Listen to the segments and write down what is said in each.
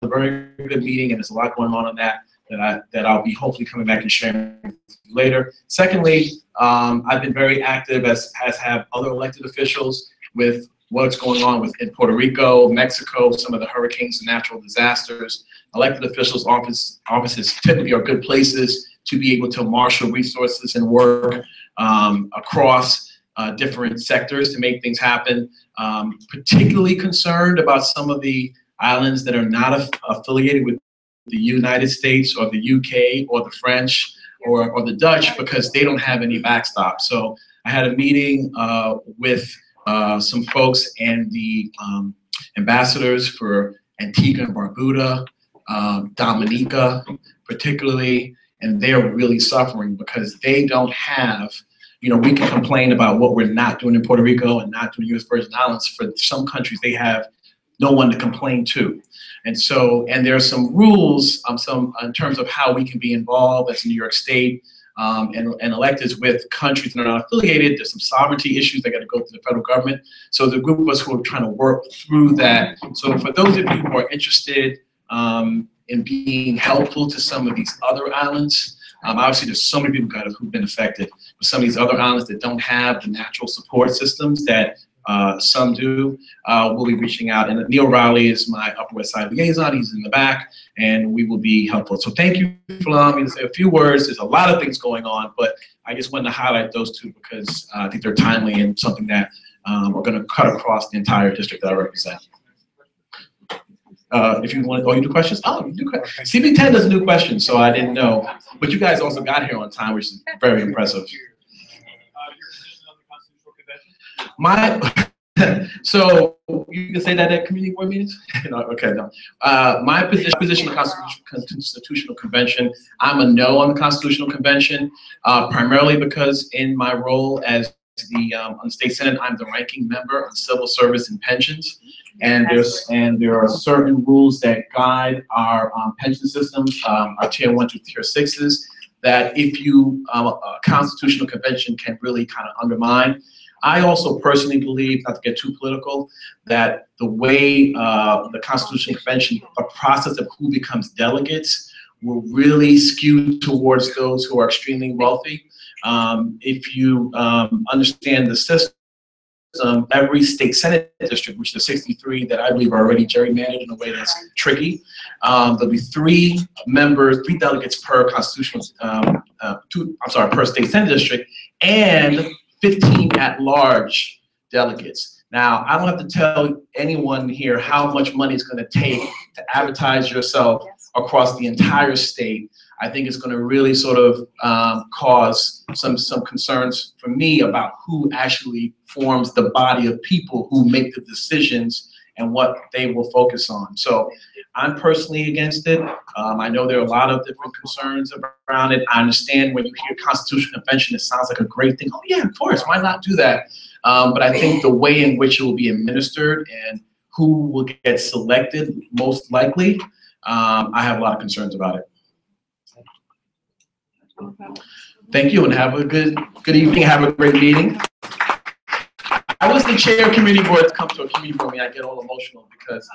a very good meeting, and there's a lot going on that I'll be hopefully coming back and sharing with you later. Secondly, I've been very active, as have other elected officials, with what's going on in Puerto Rico, Mexico, some of the hurricanes and natural disasters. Elected officials' offices typically are good places to be able to marshal resources and work across different sectors to make things happen. Particularly concerned about some of the islands that are not affiliated with the United States or the UK or the French or the Dutch, because they don't have any backstop. So I had a meeting with some folks and the ambassadors for Antigua and Barbuda, Dominica particularly, and they're really suffering because they don't have, you know, we can complain about what we're not doing in Puerto Rico and not doing U.S. Virgin Islands. For some countries, they have no one to complain to. And so, and there are some rules in terms of how we can be involved as New York State and electeds with countries that are not affiliated. There's some sovereignty issues that got to go through the federal government. So the group of us who are trying to work through that. So for those of you who are interested in being helpful to some of these other islands, obviously there's so many people who've been affected, but some of these other islands that don't have the natural support systems that some do, we'll be reaching out. And Neil Riley is my Upper West Side liaison. He's in the back, and we will be helpful. So thank you for allowing me to say a few words. There's a lot of things going on, but I just wanted to highlight those two because I think they're timely and something that we're going to cut across the entire district that I represent. If you want, you do questions? Oh, you do questions. CB10 doesn't do questions, so I didn't know. But you guys also got here on time, which is very impressive. So you can say that at community board meetings? No, okay, no. My position on the Constitutional Convention, I'm a no on the Constitutional Convention, primarily because in my role as on the state senate, I'm the ranking member on civil service and pensions, and there are certain rules that guide our pension systems, our tier 1 to tier 6s, that if you a Constitutional Convention can really kind of undermine. I also personally believe, not to get too political, that the way the Constitutional Convention, the process of who becomes delegates, will really skew towards those who are extremely wealthy. If you understand the system, every state senate district, which is 63 that I believe are already gerrymandered in a way that's tricky, there'll be 3 delegates per constitutional, per state senate district, and 15 at-large delegates. Now, I don't have to tell anyone here how much money it's going to take to advertise yourself across the entire state. I think it's going to really sort of cause some concerns for me about who actually forms the body of people who make the decisions and what they will focus on. So I'm personally against it. I know there are a lot of different concerns around it. I understand when you hear Constitutional Convention, it sounds like a great thing. Oh yeah, of course, why not do that? But I think the way in which it will be administered and who will get selected most likely, I have a lot of concerns about it. Thank you, and have a good evening. Have a great meeting. I was the chair of community boards. Come to a community board meeting, I get all emotional because,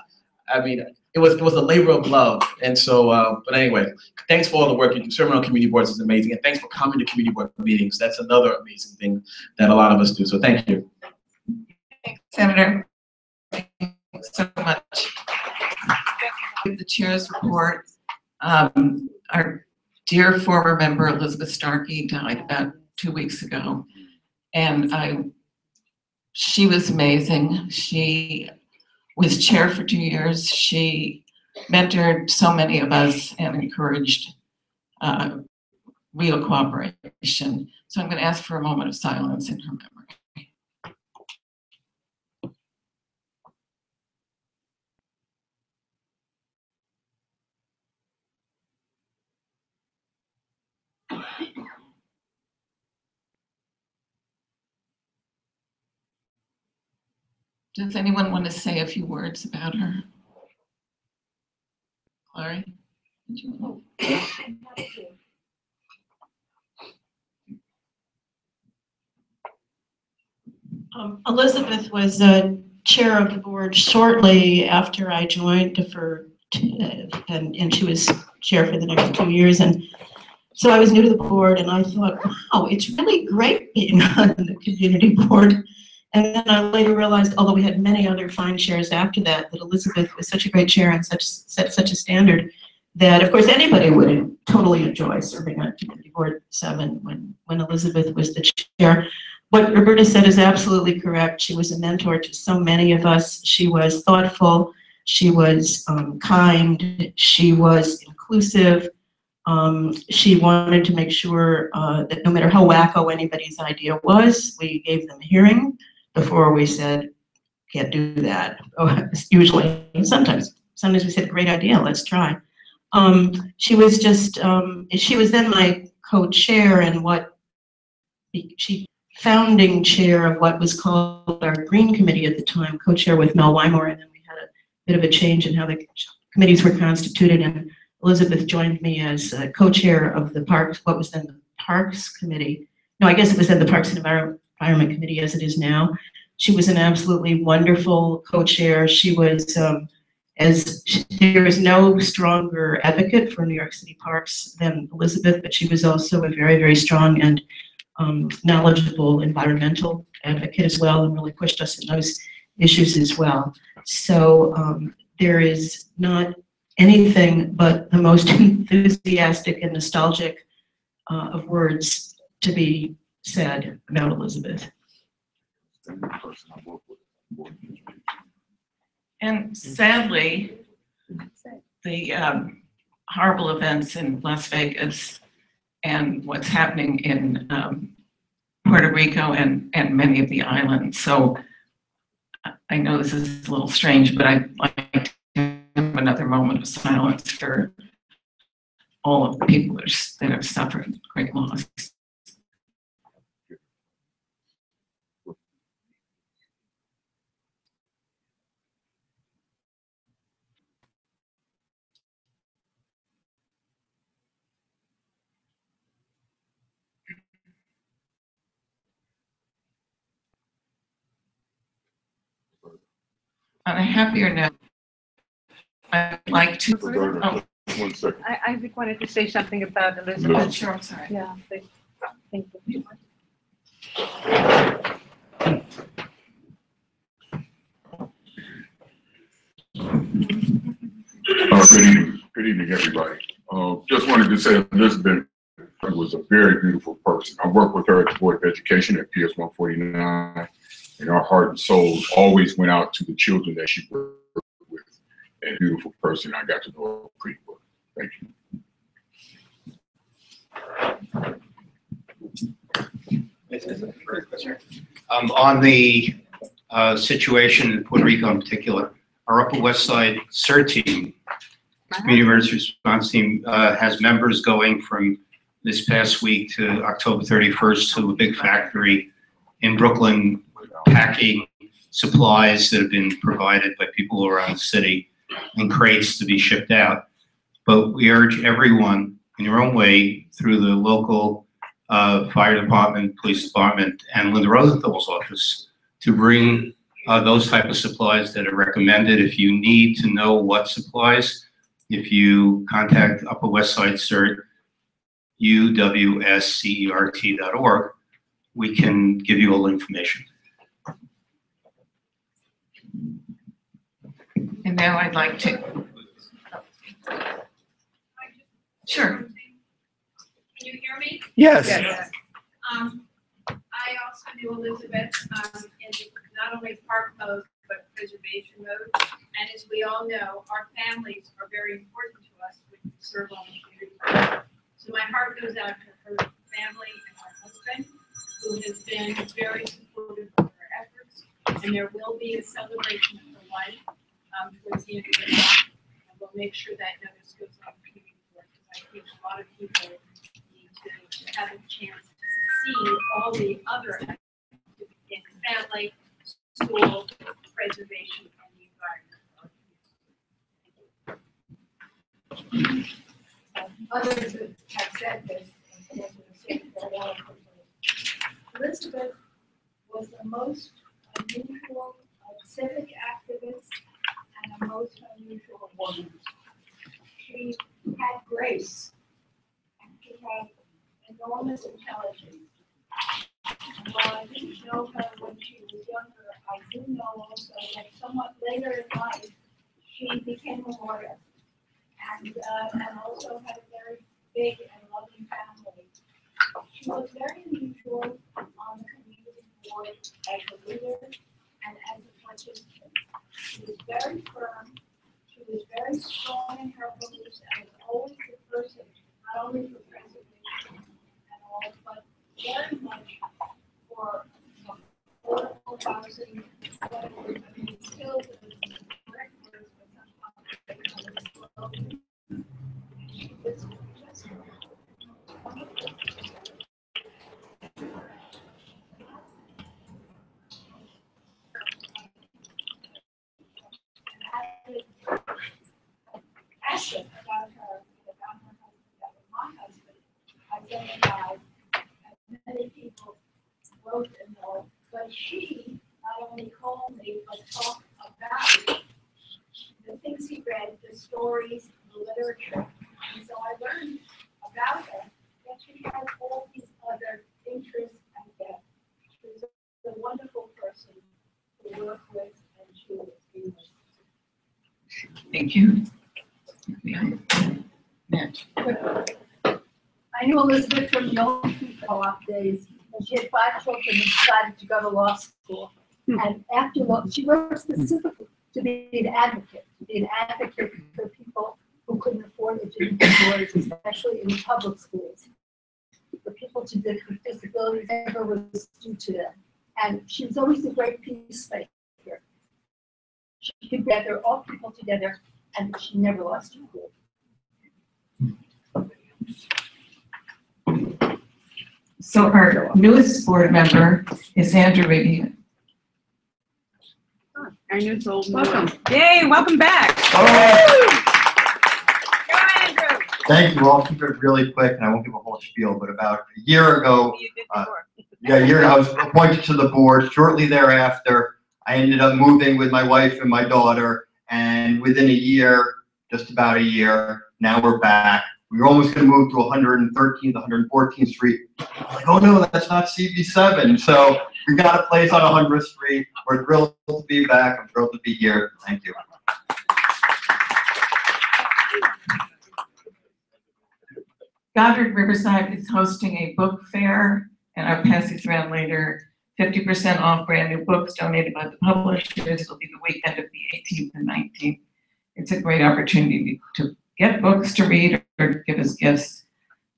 I mean, it was a labor of love. And so, but anyway, thanks for all the work you do. Serving on community boards is amazing, and thanks for coming to community board meetings. That's another amazing thing that a lot of us do. So thank you. Thanks, Senator. Thank you so much. The chair's report. Our dear former member Elizabeth Starkey died about 2 weeks ago, and she was amazing. She was chair for 2 years. She mentored so many of us and encouraged real cooperation. So I'm going to ask for a moment of silence in her memory. Does anyone want to say a few words about her? Laurie? Elizabeth was chair of the board shortly after I joined for and she was chair for the next 2 years. And so I was new to the board, and I thought, wow, it's really great being on the community board. And then I later realized, although we had many other fine chairs after that, that Elizabeth was such a great chair and set such a standard that, of course, anybody would totally enjoy serving on Community Board 7 when Elizabeth was the chair. What Roberta said is absolutely correct. She was a mentor to so many of us. She was thoughtful. She was kind. She was inclusive. She wanted to make sure that no matter how wacko anybody's idea was, we gave them a hearing before we said, can't do that. Usually, sometimes we said, great idea, let's try. She was just, she was then my co-chair and founding chair of what was called our Green Committee at the time, co-chair with Mel Wymore, and then we had a bit of a change in how the committees were constituted, and Elizabeth joined me as co-chair of the Parks, what was then the Parks Committee. No, I guess it was then the Parks and Environment Committee as it is now. She was an absolutely wonderful co-chair. She was, there is no stronger advocate for New York City parks than Elizabeth, but she was also a very, very strong and knowledgeable environmental advocate as well, and really pushed us in those issues as well. So there is not anything but the most enthusiastic and nostalgic of words to be said about Elizabeth. And sadly, the horrible events in Las Vegas and what's happening in Puerto Rico and many of the islands. So I know this is a little strange, but I'd like to have another moment of silence for all of the people that have suffered great loss. On a happier note, I'd like to. Oh. 1 second. I wanted to say something about Elizabeth. Sure, I'm sorry. Yeah, thank you. Good evening, everybody. Just wanted to say Elizabeth was a very beautiful person. I worked with her at the Board of Education at PS 149, and our heart and soul always went out to the children that she worked with. And a beautiful person. I got to know her pretty well. Thank you. On the situation in Puerto Rico in particular, our Upper West Side CERT team, Community Emergency Response Team, has members going from this past week to October 31st to a big factory in Brooklyn, packing supplies that have been provided by people around the city in crates to be shipped out. But we urge everyone in your own way through the local fire department, police department, and Linda Rosenthal's office to bring those type of supplies that are recommended. If you need to know what supplies, if you contact Upper West Side CERT, uwscert.org, we can give you all the information. And now I'd like to. Sure. Can you hear me? Yes. Yes. I also knew Elizabeth in not only park mode, but preservation mode. And as we all know, our families are very important to us when we serve on the community. So my heart goes out to her family and her husband, who has been very supportive of her efforts. And there will be a celebration of her life towards the end of the month. And we'll make sure that notice goes on the community board, because I think a lot of people need to have a chance to see all the other activities in family, school, preservation, and the environment. Others have said this, Elizabeth was the most unusual civic activist and a most unusual woman. she had grace, and she had enormous intelligence. And while I didn't know her when she was younger, I do know also that somewhat later in life, she became a lawyer and also had a very big and loving family. She was very unusual on the community board as a leader and as a participant. She was very firm. She was very strong in her beliefs and was always the person, not only for preservation and all, but very much for affordable housing, whatever. I mean, still the correct words, but sometimes she was just wonderful. Passion about her husband, that was my husband, identified, as many people wrote and know, but she not only called me, but talked about the things he read, the stories, the literature. And so I learned about her, that she had all these other interests and depth. She was a wonderful person to work with and to be with. Thank you. Matt. I knew Elizabeth from the old co-op days, and she had 5 children and decided to go to law school. And after law, she worked specifically to be an advocate for people who couldn't afford education boards, especially in public schools, for people with disabilities, whatever was due to them. And she was always a great peacemaker. She could gather all people together, and she never lost her cool. So our newest board member is Andrew Rigby. Our new old Welcome. Yay, welcome back. All right. Go, Andrew. Thank you. I'll keep it really quick, and I won't give a whole spiel, but about a year ago, You did before. a year ago, I was appointed to the board. Shortly thereafter, I ended up moving with my wife and my daughter, and within a year, just about a year, now we're back. We were almost going to move to 113th, 114th Street. I was like, oh no, that's not CB7. So we got a place on 100th Street. We're thrilled to be back. I'm thrilled to be here. Thank you. Goddard Riverside is hosting a book fair, and I'll pass these around later. 50% off brand new books donated by the publishers. It'll be the weekend of the 18th and 19th. It's a great opportunity to get books to read or give us gifts.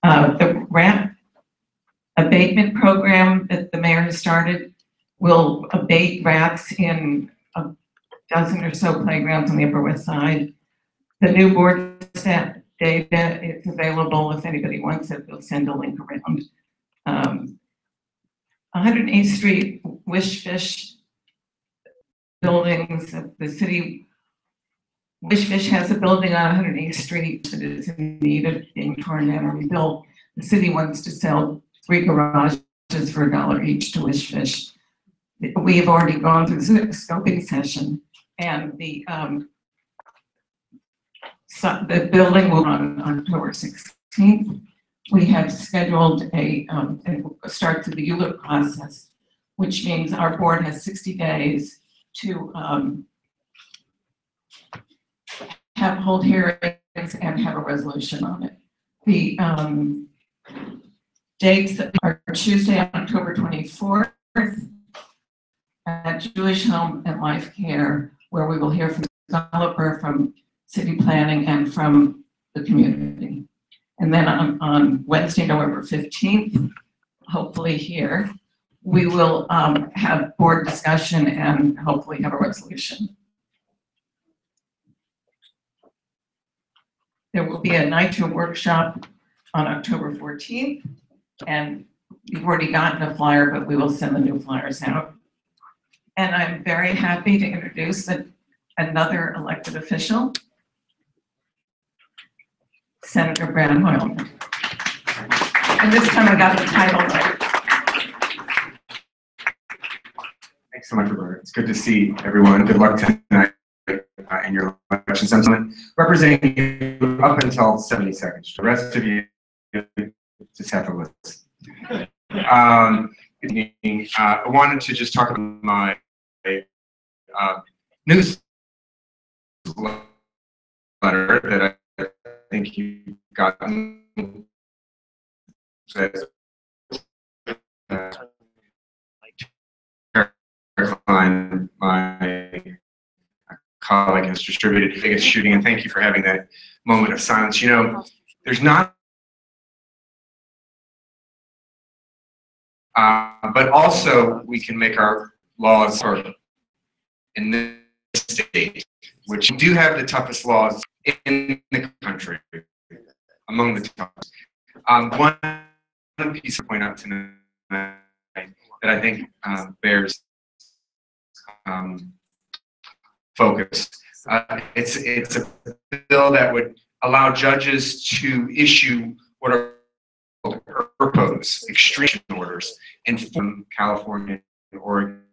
The grant abatement program that the mayor has started will abate rats in a dozen or so playgrounds on the Upper West Side. The new board staff data is available if anybody wants it. We'll send a link around. 108th Street Wish Fish buildings, the city Wish Fish has a building on 108th Street that is in need of being torn down or rebuilt. The city wants to sell 3 garages for $1 each to Wish Fish. We have already gone through the scoping session, and the building will run on October 16th. We have scheduled a start to the ULIP process, which means our board has 60 days to hold hearings and have a resolution on it. The dates are Tuesday, October 24th at Jewish Home and Life Care, where we will hear from the developer, from city planning, and from the community. And then on Wednesday, November 15th, hopefully here, we will have board discussion and hopefully have a resolution. There will be a NITRA workshop on October 14th, and we've already gotten a flyer, but we will send the new flyers out. And I'm very happy to introduce another elected official, Senator Brad Hoyle. And this time I got the title right. Thanks so much, Roberta. It's good to see everyone. Good luck tonight in your elections. Congratulations, I'm representing you up until 70 seconds. The rest of you just have to listen. I wanted to just talk about my newsletter that I think you got. My colleague has distributed the biggest shooting, and thank you for having that moment of silence. You know, there's not, but also we can make our laws in this state, which do have the toughest laws in the country, among the toughest. One piece to point out tonight that I think bears focus. It's a bill that would allow judges to issue what are called ERPOs, extreme orders, from California and Oregon.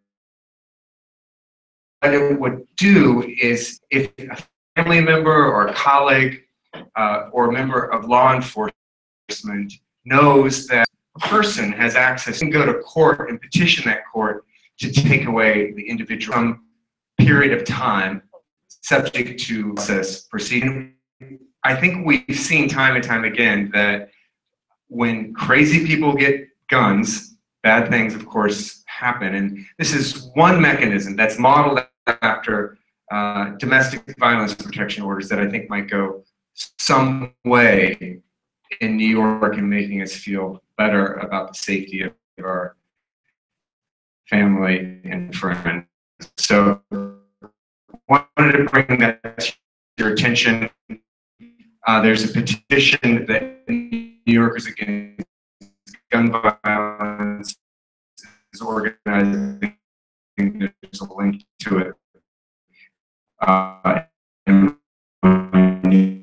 What it would do is, if a family member or a colleague or a member of law enforcement knows that a person has access, can go to court and petition that court to take away the individual period of time subject to process proceeding. I think we've seen time and time again that when crazy people get guns, bad things, of course, happen. And this is one mechanism that's modeled after domestic violence protection orders that I think might go some way in New York in making us feel better about the safety of our family and friends. So wanted to bring that to your attention. There's a petition that New Yorkers Against Gun Violence is organizing. There's a link to it in my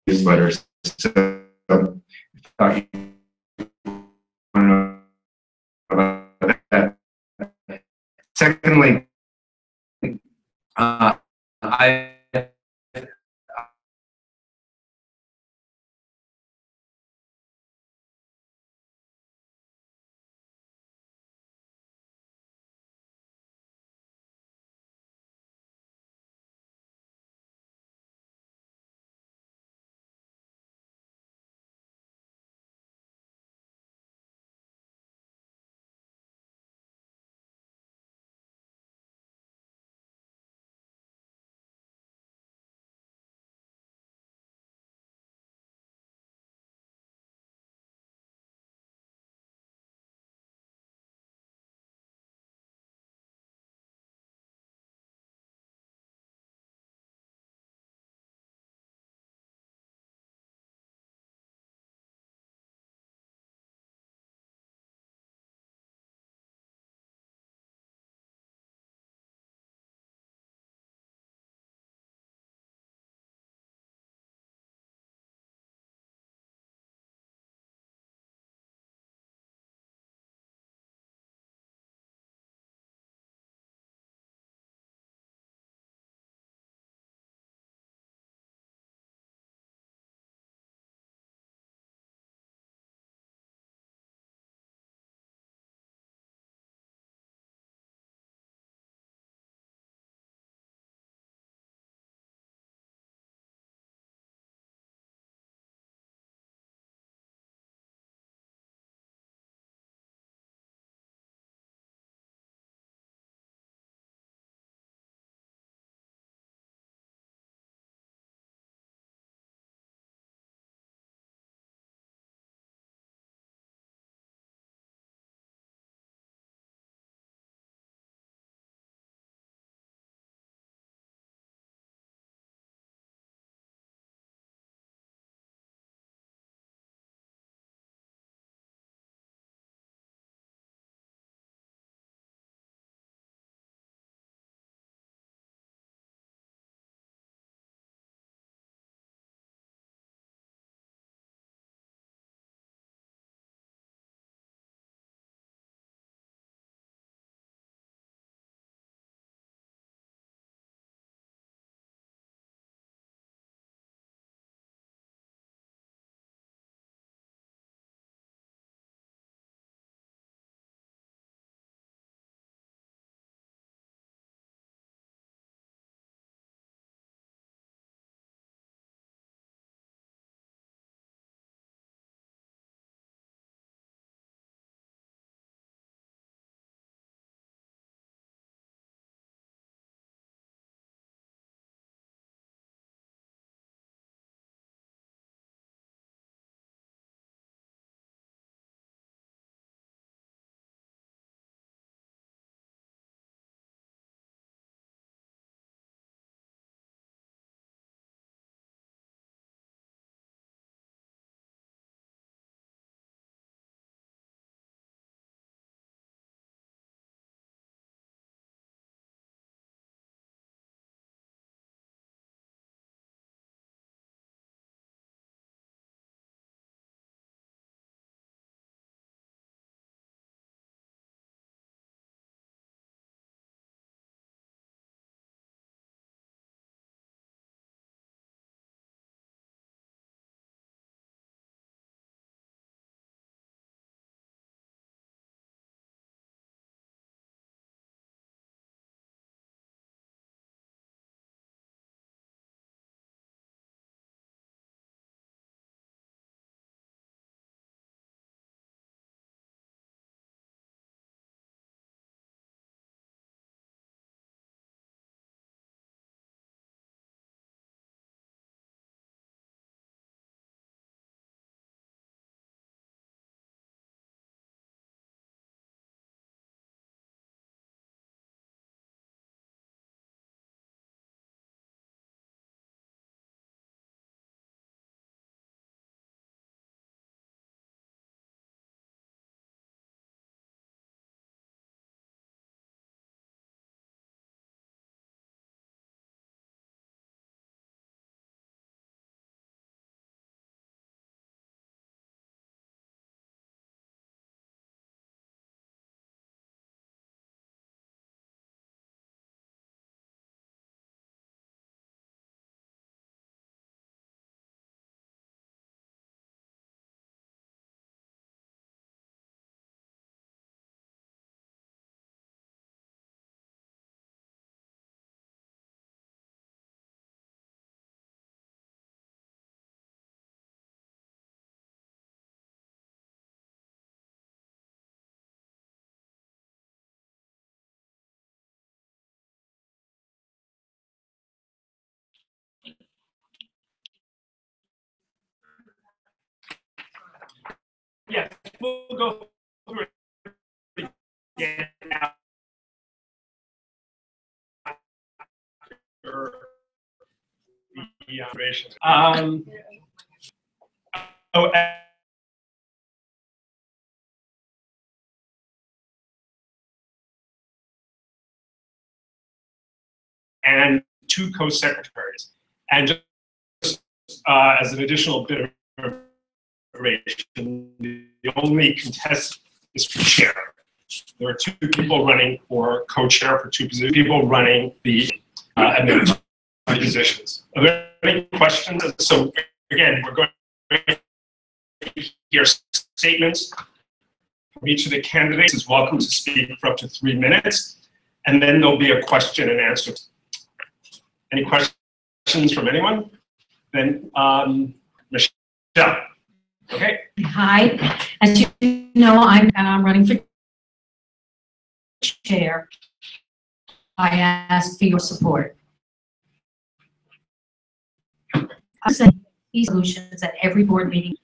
newsletter. So I thought you want to know about that. Secondly, I we'll go through it again after the observations. Oh, and 2 co-secretaries. And just as an additional bit of information, the only contest is for chair. There are 2 people running for co-chair for 2 positions, people running the administrative positions. Are there any questions? So again, we're going to hear statements from each of the candidates is welcome to speak for up to 3 minutes, and then there'll be a question and answer. Any questions from anyone? Then Michelle. Okay. Hi, as you know, I'm running for chair. I ask for your support. I say these solutions at every board meeting.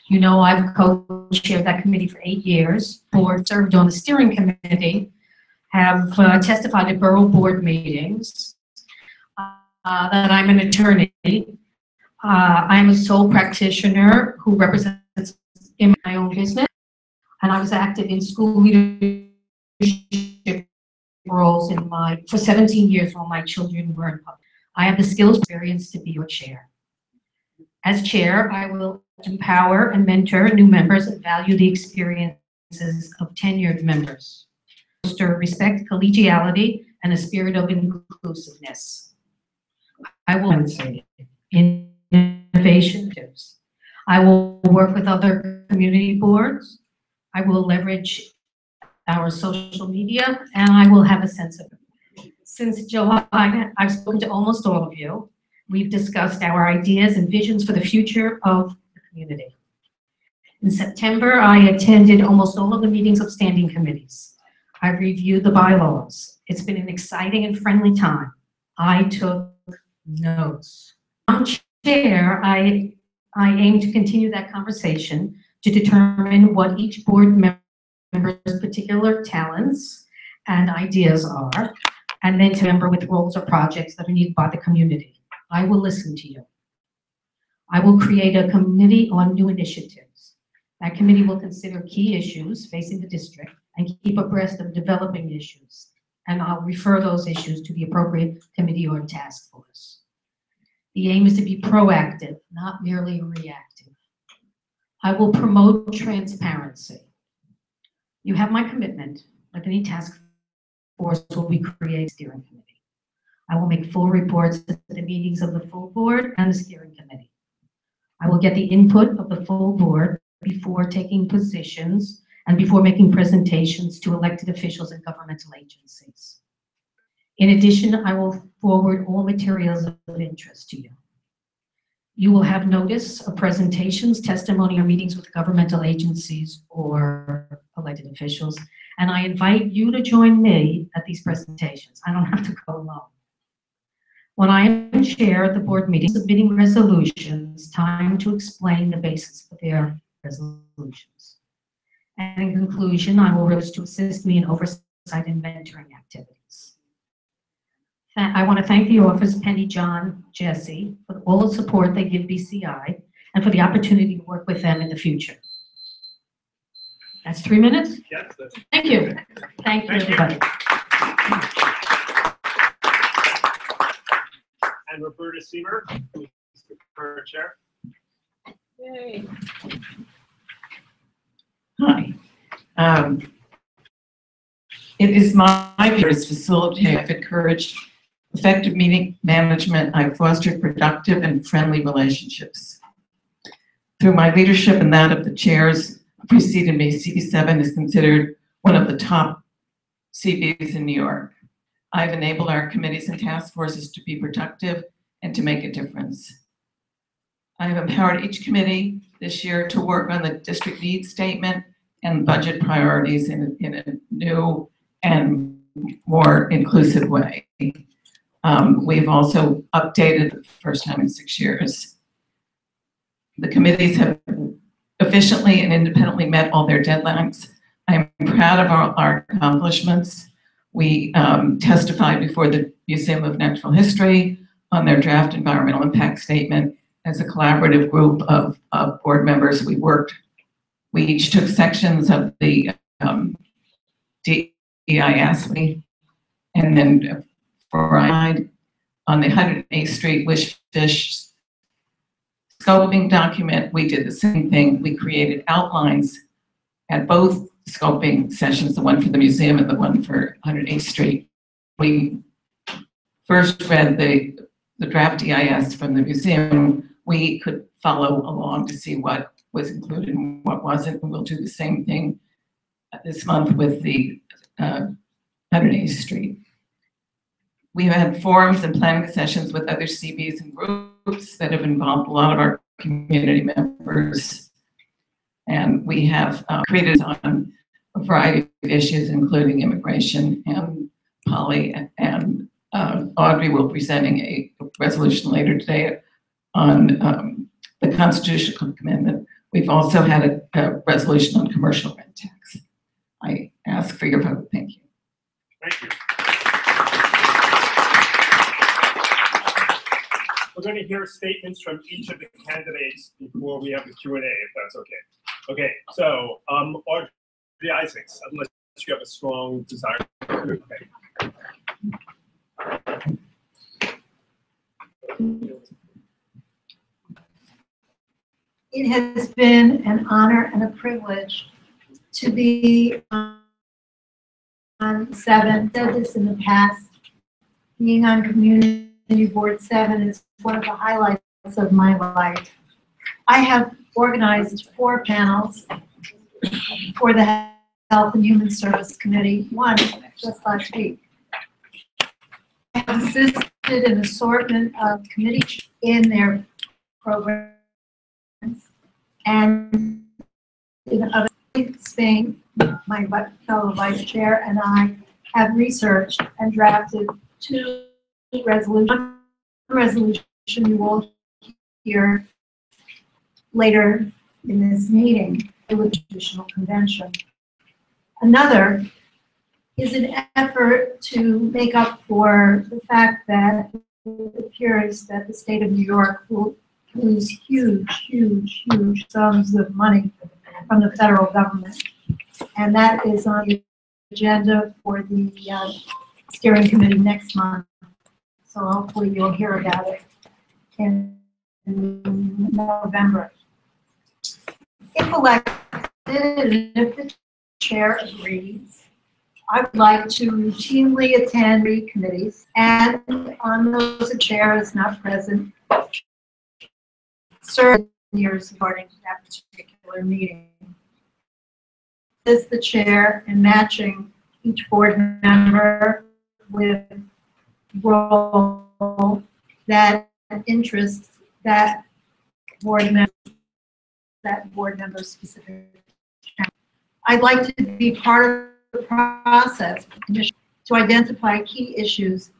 You know, I've co-chaired that committee for 8 years. Board served on the steering committee, have testified at borough board meetings, that I'm an attorney. I'm a sole practitioner who represents in my own business, and I was active in school leadership roles for 17 years while my children were in public. I have the skills and experience to be your chair. As chair, I will empower and mentor new members and value the experiences of tenured members. Foster respect, collegiality, and a spirit of inclusiveness. I will in innovation tips. I will work with other community boards. I will leverage our social media, and I will have a sense of it. Since July, I've spoken to almost all of you. We've discussed our ideas and visions for the future of the community. In September, I attended almost all of the meetings of standing committees. I reviewed the bylaws. It's been an exciting and friendly time. I took notes. I'm chair, I aim to continue that conversation to determine what each board member's particular talents and ideas are, and then to member with roles or projects that are needed by the community. I will listen to you. I will create a committee on new initiatives. That committee will consider key issues facing the district and keep abreast of developing issues. And I'll refer those issues to the appropriate committee or task force. The aim is to be proactive, not merely reactive. I will promote transparency. You have my commitment. Like any task force will be created steering committee. I will make full reports at the meetings of the full board and the steering committee. I will get the input of the full board before taking positions and before making presentations to elected officials and governmental agencies. In addition, I will forward all materials of interest to you. You will have notice of presentations, testimony, or meetings with governmental agencies or elected officials, and I invite you to join me at these presentations. I don't have to go alone. When I am chair at the board meeting, submitting resolutions, time to explain the basis for their resolutions. And in conclusion, I will urge to assist me in oversight and mentoring activities. I want to thank the office, Penny, John, Jesse, for all the support they give BCI and for the opportunity to work with them in the future. That's 3 minutes? Yes, that's Thank you. Thank you, everybody. And Roberta Seamer, who is the current chair. Yay. Hi. It is my view as facilitator, I've encouraged effective meeting management. I've fostered productive and friendly relationships. Through my leadership and that of the chairs preceded me, CB7 is considered one of the top CBs in New York. I've enabled our committees and task forces to be productive and to make a difference. I have empowered each committee this year to work on the district needs statement and budget priorities in a new and more inclusive way. We've also updated for the first time in 6 years. The committees have efficiently and independently met all their deadlines. I'm proud of our accomplishments. We testified before the Museum of Natural History on their draft environmental impact statement. As a collaborative group of board members, we each took sections of the DEIS, and then for on the 108th Street Wish Fish scoping document, we did the same thing. We created outlines at both scoping sessions, the one for the museum and the one for 108th Street. We first read the draft EIS from the museum. We could follow along to see what was included and what wasn't, and we'll do the same thing this month with the 108th Street. We've had forums and planning sessions with other CBs and groups that have involved a lot of our community members. And we have created on a variety of issues, including immigration, and Polly and Audrey will be presenting a resolution later today on the constitutional amendment. We've also had a resolution on commercial rent tax. I ask for your vote. Thank you. Thank you. We're going to hear statements from each of the candidates before we have the Q&A, if that's okay. Okay, so Audrey Isaacs, unless you have a strong desire. Okay. It has been an honor and a privilege to be on 7. Said this in the past. Being on Community Board 7 is one of the highlights of my life. I have organized 4 panels for the Health and Human Service Committee, one just last week. I have assisted an assortment of committees in their programs and in other Spain, my fellow vice chair and I have researched and drafted 2 resolutions. One resolution you will hear later in this meeting, the Constitutional Convention. Another is an effort to make up for the fact that it appears that the state of New York will lose huge sums of money from the federal government. And that is on the agenda for the steering committee next month. So hopefully you'll hear about it in November. If elected, and if the chair agrees, I would like to routinely attend committees, and on those the chair is not present, serve years according to that particular meeting. As the chair and matching each board member with role that interests that board member specific. I'd like to be part of the process to identify key issues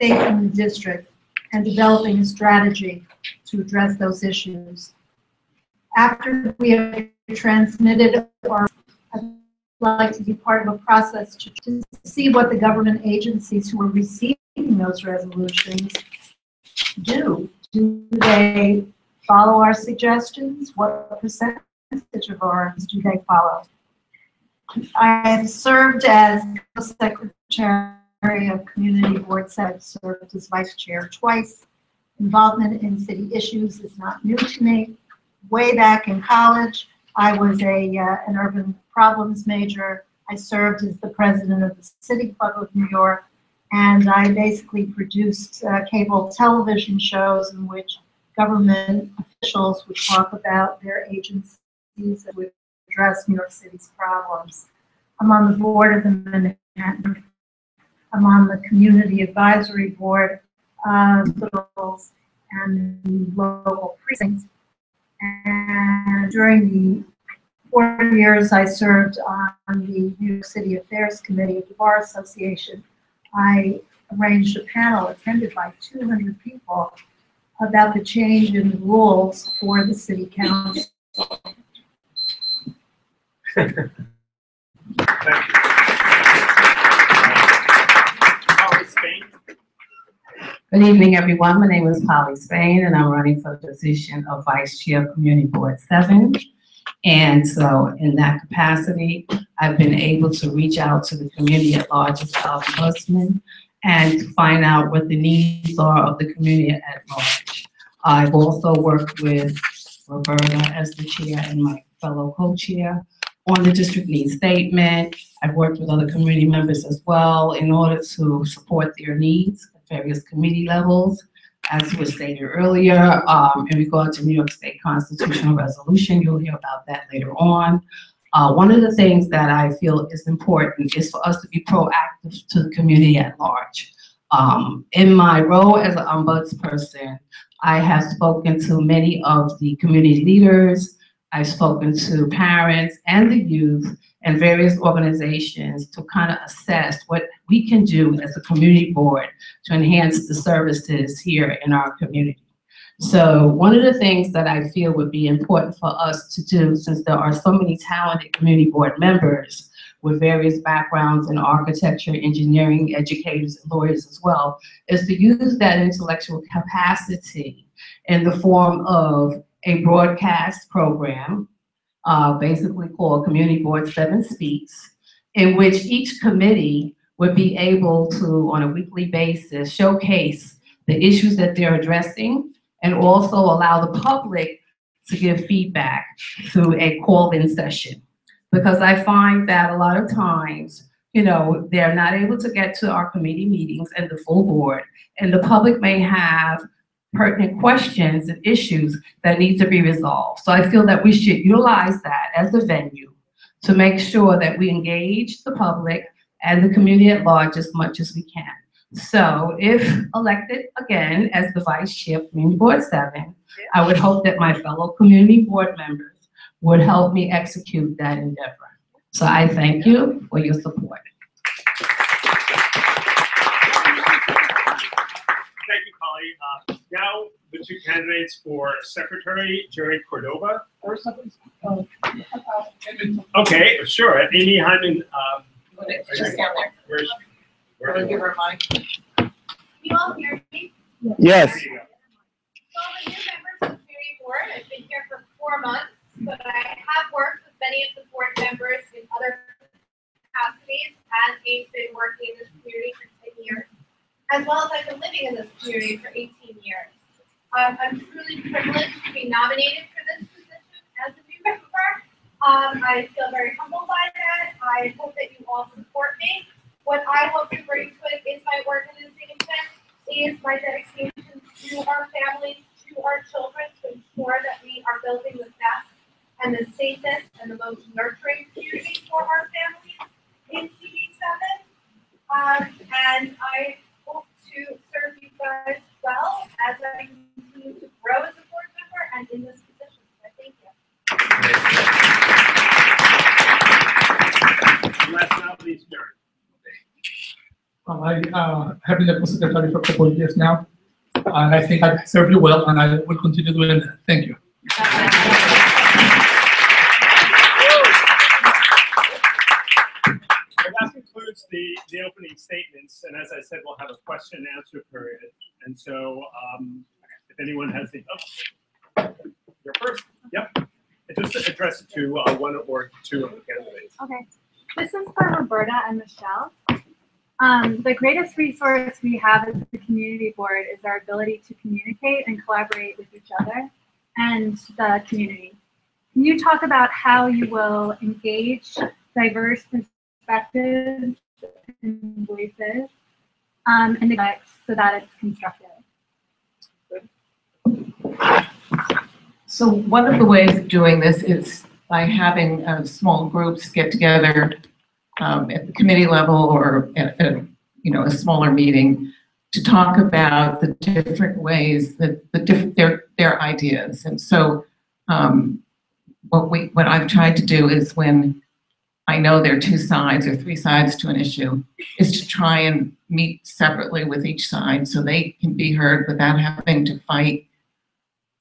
facing the district and developing a strategy to address those issues. After we have transmitted, or I'd like to be part of a process to see what the government agencies who are receiving those resolutions do. Do they follow our suggestions? What percentage of ours do they follow? I have served as Secretary of Community Board 7, served as Vice Chair twice. Involvement in city issues is not new to me. Way back in college, I was an urban problems major. I served as the president of the City Club of New York, and I basically produced cable television shows in which government officials would talk about their agencies that would address New York City's problems. I'm on the board of the Manhattan. I'm on the Community Advisory Board, hospitals, and the local precincts. And during the 4 years I served on the New York City Affairs Committee of the Bar Association, I arranged a panel attended by 200 people about the change in the rules for the city council. Thank you. Holly Spain. Good evening, everyone. My name is Polly Spain, and I'm running for the position of Vice Chair of Community Board 7. And so in that capacity, I've been able to reach out to the community at large as ombudsman and find out what the needs are of the community at large. I've also worked with Roberta as the chair and my fellow co-chair on the district needs statement. I've worked with other community members as well in order to support their needs at various committee levels. As was stated earlier, in regard to New York State constitutional resolution, you'll hear about that later on. One of the things that I feel is important is for us to be proactive to the community at large. In my role as an ombudsperson, I have spoken to many of the community leaders. I've spoken to parents and the youth and various organizations to kind of assess what we can do as a community board to enhance the services here in our community. So one of the things that I feel would be important for us to do, since there are so many talented community board members with various backgrounds in architecture, engineering, educators, and lawyers as well, is to use that intellectual capacity in the form of a broadcast program, basically called Community Board 7 Speaks, in which each committee would be able to, on a weekly basis, showcase the issues that they're addressing and also allow the public to give feedback through a call-in session. Because I find that a lot of times, you know, they're not able to get to our committee meetings and the full board, and the public may have pertinent questions and issues that need to be resolved. So I feel that we should utilize that as a venue to make sure that we engage the public and the community at large as much as we can. So if elected again as the Vice Chair of Community Board 7, I would hope that my fellow community board members would help me execute that endeavor. So I thank you for your support. Thank you, Polly. Now, the two candidates for Secretary, Jerry Cordova or something? Okay, sure. Amy Hyman. Just down there. Where's she? Where I'll give her a mic. You all hear me? Yes. There you go. So I'm a new member of the community board. I've been here for 4 months, but I have worked with many of the board members in other capacities, as Abe's been working in this community for 10 years, as well as I've been living in this community for 18 years. I'm truly privileged to be nominated for this position as a new member. I feel very humbled by that. I hope that you all support me. What I hope to bring to it is my organization, is my dedication to our families, to our children, to ensure that we are building the best and the safest and the most nurturing community for our families in CB7. And I hope to serve you guys well as I continue to grow as a board member and in this position. So thank you. Last but not least, Jerry. I have been the secretary for a couple of years now, and I think I've served you well, and I will continue doing that. Thank you. Well, that concludes the opening statements, and as I said, we'll have a question and answer period. And so, if anyone has the, you're first. Yep. And just address it to one or two of the candidates. Okay. This is for Roberta and Michelle. The greatest resource we have as the community board is our ability to communicate and collaborate with each other and the community. Can you talk about how you will engage diverse perspectives and voices and so that it's constructive? So one of the ways of doing this is by having small groups get together at the committee level or at a smaller meeting to talk about the different ways that their ideas. And so what I've tried to do is, when I know there are two sides or three sides to an issue, is to try and meet separately with each side so they can be heard without having to fight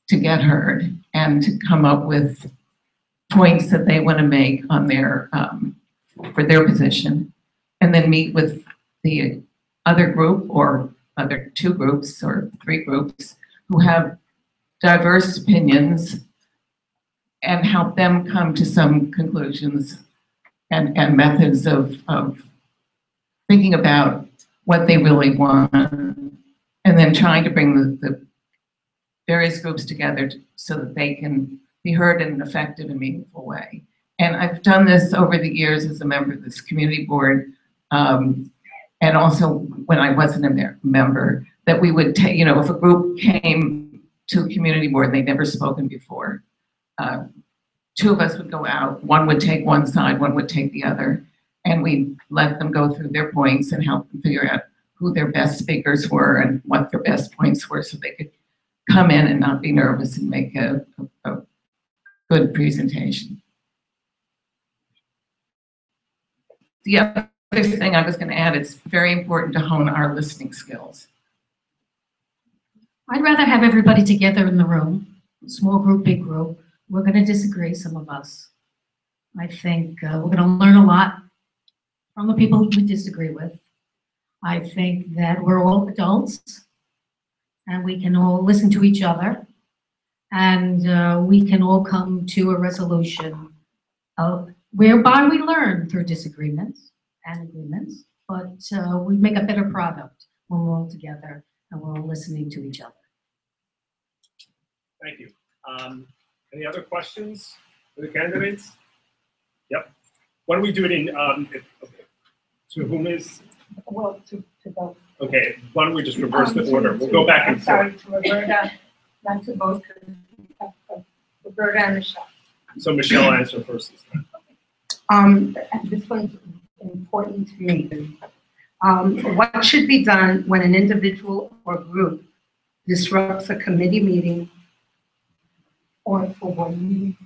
to get heard, and to come up with points that they want to make on their, for their position, and then meet with the other group or other two groups or three groups who have diverse opinions and help them come to some conclusions and methods of thinking about what they really want, and then trying to bring the various groups together so that they can be heard in an effective and meaningful way. And I've done this over the years as a member of this community board, and also when I wasn't a member, that we would take, if a group came to the community board and they'd never spoken before, two of us would go out, one would take one side, one would take the other, and we'd let them go through their points and help them figure out who their best speakers were and what their best points were so they could come in and not be nervous and make a good presentation. The other thing I was going to add, it's very important to hone our listening skills. I'd rather have everybody together in the room, small group, big group. We're going to disagree, some of us. I think we're going to learn a lot from the people we disagree with. I think that we're all adults and we can all listen to each other, and we can all come to a resolution whereby we learn through disagreements and agreements, but we make a better product when we're all together and we're all listening to each other. Thank you. Any other questions for the candidates? Yep. Why don't we do it in, okay. To whom is? Well, to both. Okay, why don't we just reverse the order? We'll go back and forth. Sorry, to Roberta, not to both, Roberta and Michelle. So Michelle, answer first this time. This one's important to me. What should be done when an individual or group disrupts a committee meeting or a full board meeting?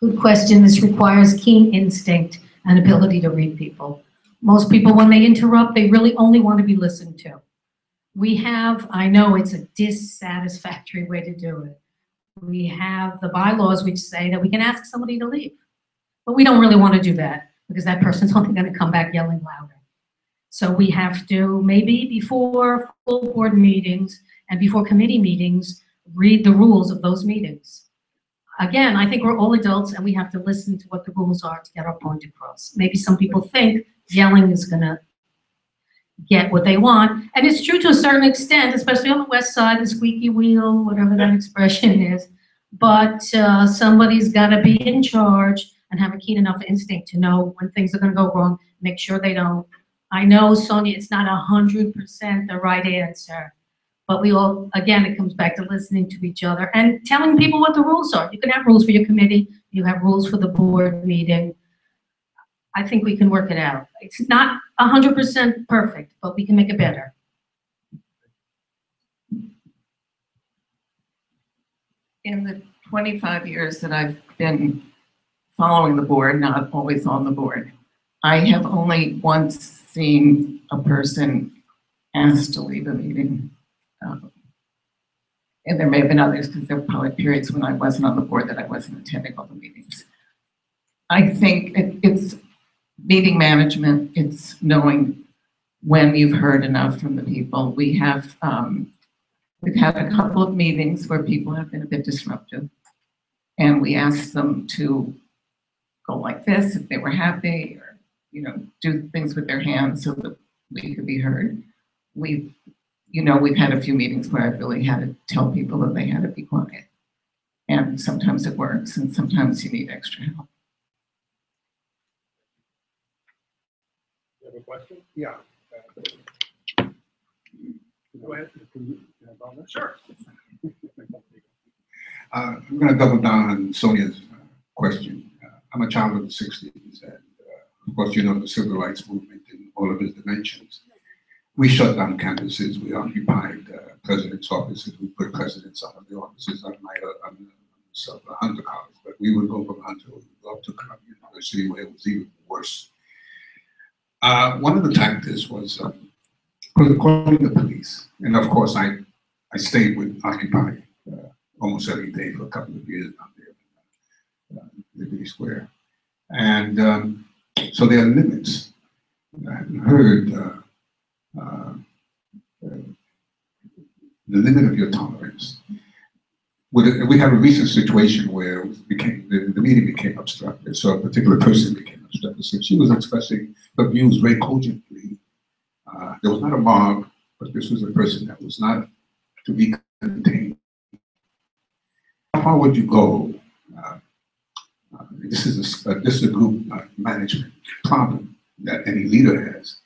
Good question. This requires keen instinct and ability to read people. Most people, when they interrupt, they really only want to be listened to. We have, I know it's a dissatisfactory way to do it. We have the bylaws which say that we can ask somebody to leave, but we don't really want to do that because that person's only going to come back yelling louder. So we have to, maybe before full board meetings and before committee meetings, read the rules of those meetings. Again, I think we're all adults and we have to listen to what the rules are to get our point across. Maybe some people think yelling is gonna get what they want. And it's true to a certain extent, especially on the west side, the squeaky wheel, whatever that expression is. But somebody's gotta be in charge and have a keen enough instinct to know when things are gonna go wrong, make sure they don't. I know, Sonia, it's not 100% the right answer. But we all, again, it comes back to listening to each other and telling people what the rules are. You can have rules for your committee, you have rules for the board meeting. I think we can work it out. It's not 100% perfect, but we can make it better. In the 25 years that I've been following the board, not always on the board, I have only once seen a person asked to leave a meeting. And there may have been others because there were probably periods when I wasn't on the board that I wasn't attending all the meetings. I think it's meeting management, it's knowing when you've heard enough from the people. We have, we've had a couple of meetings where people have been a bit disruptive and we asked them to go like this if they were happy or, do things with their hands so that we could be heard. We've had a few meetings where I've really had to tell people that they had to be quiet. And sometimes it works, and sometimes you need extra help. You have a question? Yeah. Go ahead. Sure. I'm going to double down on Sonia's question. I'm a child of the 60s, and of course, the civil rights movement in all of its dimensions. We shut down campuses, we occupied president's offices, we put presidents out of the offices on Hunter College, but we would go from Hunter, we would go up to Columbia University where it was even worse. One of the tactics was calling the police, and of course I I stayed with Occupy almost every day for a couple of years out there, Liberty Square. And so there are limits. I haven't heard the limit of your tolerance. We have a recent situation where the meeting became obstructed, so a particular person became obstructed. So she was expressing her views very cogently. There was not a mob, but this was a person that was not to be contained. How far would you go? This is a group management problem that any leader has.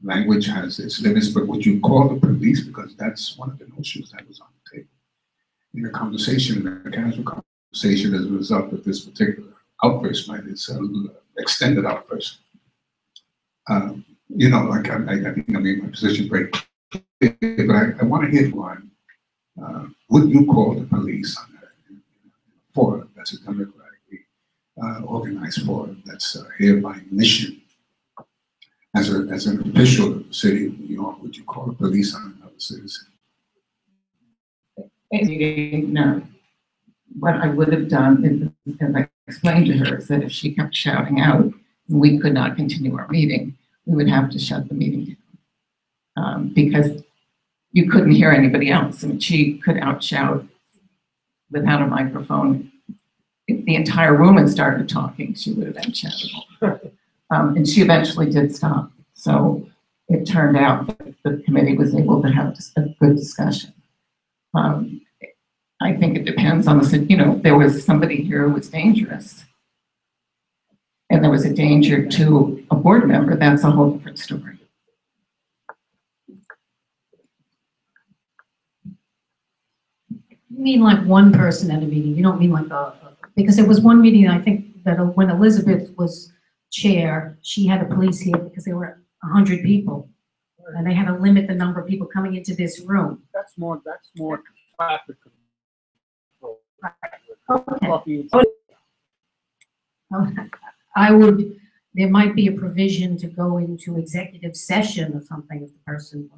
Language has its limits, but would you call the police? Because that's one of the notions that was on the table. In a conversation, in a casual conversation as a result of this particular outburst, right? It's an extended outburst. You know, like I think I made my position very clear, but I want to hear one. Would you call the police on that forum that's a democratically organized forum that's here by mission? As an official of the city of New York, would you call the police on another citizen? No. What I would have done is, as I explained to her, is that if she kept shouting out, and we could not continue our meeting, we would have to shut the meeting down. Because you couldn't hear anybody else. I mean, she could outshout without a microphone. If the entire room had started talking, she would have outshouted. And she eventually did stop. So it turned out that the committee was able to have a good discussion. I think it depends on the, you know, if there was somebody here who was dangerous and there was a danger to a board member, that's a whole different story. You mean like one person at a meeting, you don't mean like because there was one meeting, I think, that when Elizabeth was chair, she had the police here because there were 100 people. And they had to limit the number of people coming into this room. That's more traffic control. Okay. There might be a provision to go into executive session or something if the person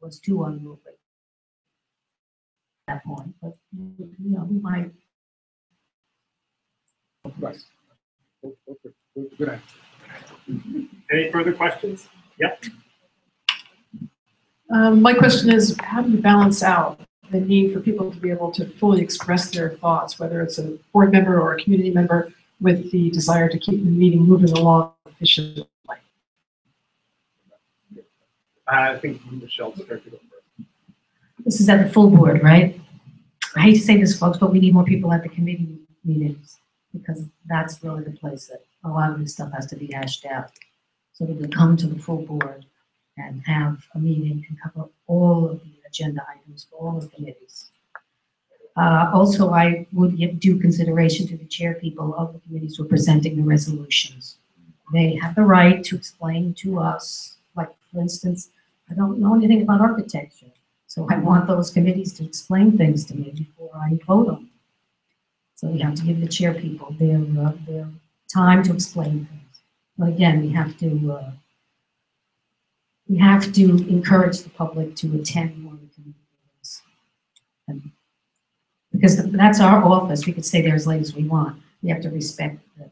was too unruly at that point. But, you know, we might. Right. Good answer. Any further questions? Yep. My question is, how do you balance out the need for people to be able to fully express their thoughts, whether it's a board member or a community member, with the desire to keep the meeting moving along efficiently? I think Michelle started to go first. This is at the full board, right? I hate to say this, folks, but we need more people at the committee meetings because that's really the place that a lot of this stuff has to be hashed out. So we can come to the full board and have a meeting and cover all of the agenda items for all of the committees. Also, I would give due consideration to the chair people of the committees who are presenting the resolutions. They have the right to explain to us, like for instance, I don't know anything about architecture, so I want those committees to explain things to me before I vote on them. So we have to give the chair people their time to explain things. But again, we have to encourage the public to attend more of the committee meetings. And because that's our office, we could stay there as late as we want. We have to respect the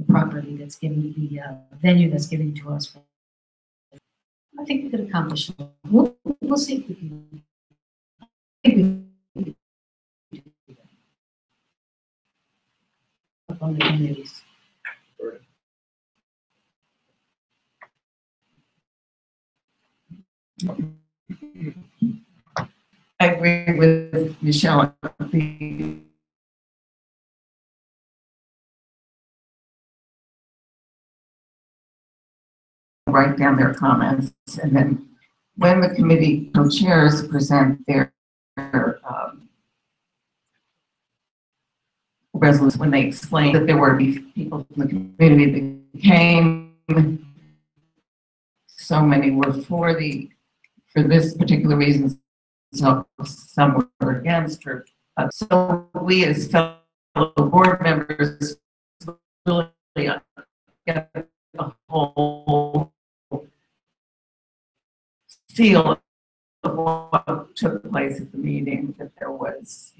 property that's given, the venue that's given to us. I think we could accomplish it. We'll see if we can. I think we can up on the committees. I agree with Michelle. Write down their comments, and then when the committee co-chairs present their resolution, when they explain that there were people from the community that came, so many were for this particular reason, so some were against her. So we as fellow board members really get a whole feel of what took place at the meeting, that there was,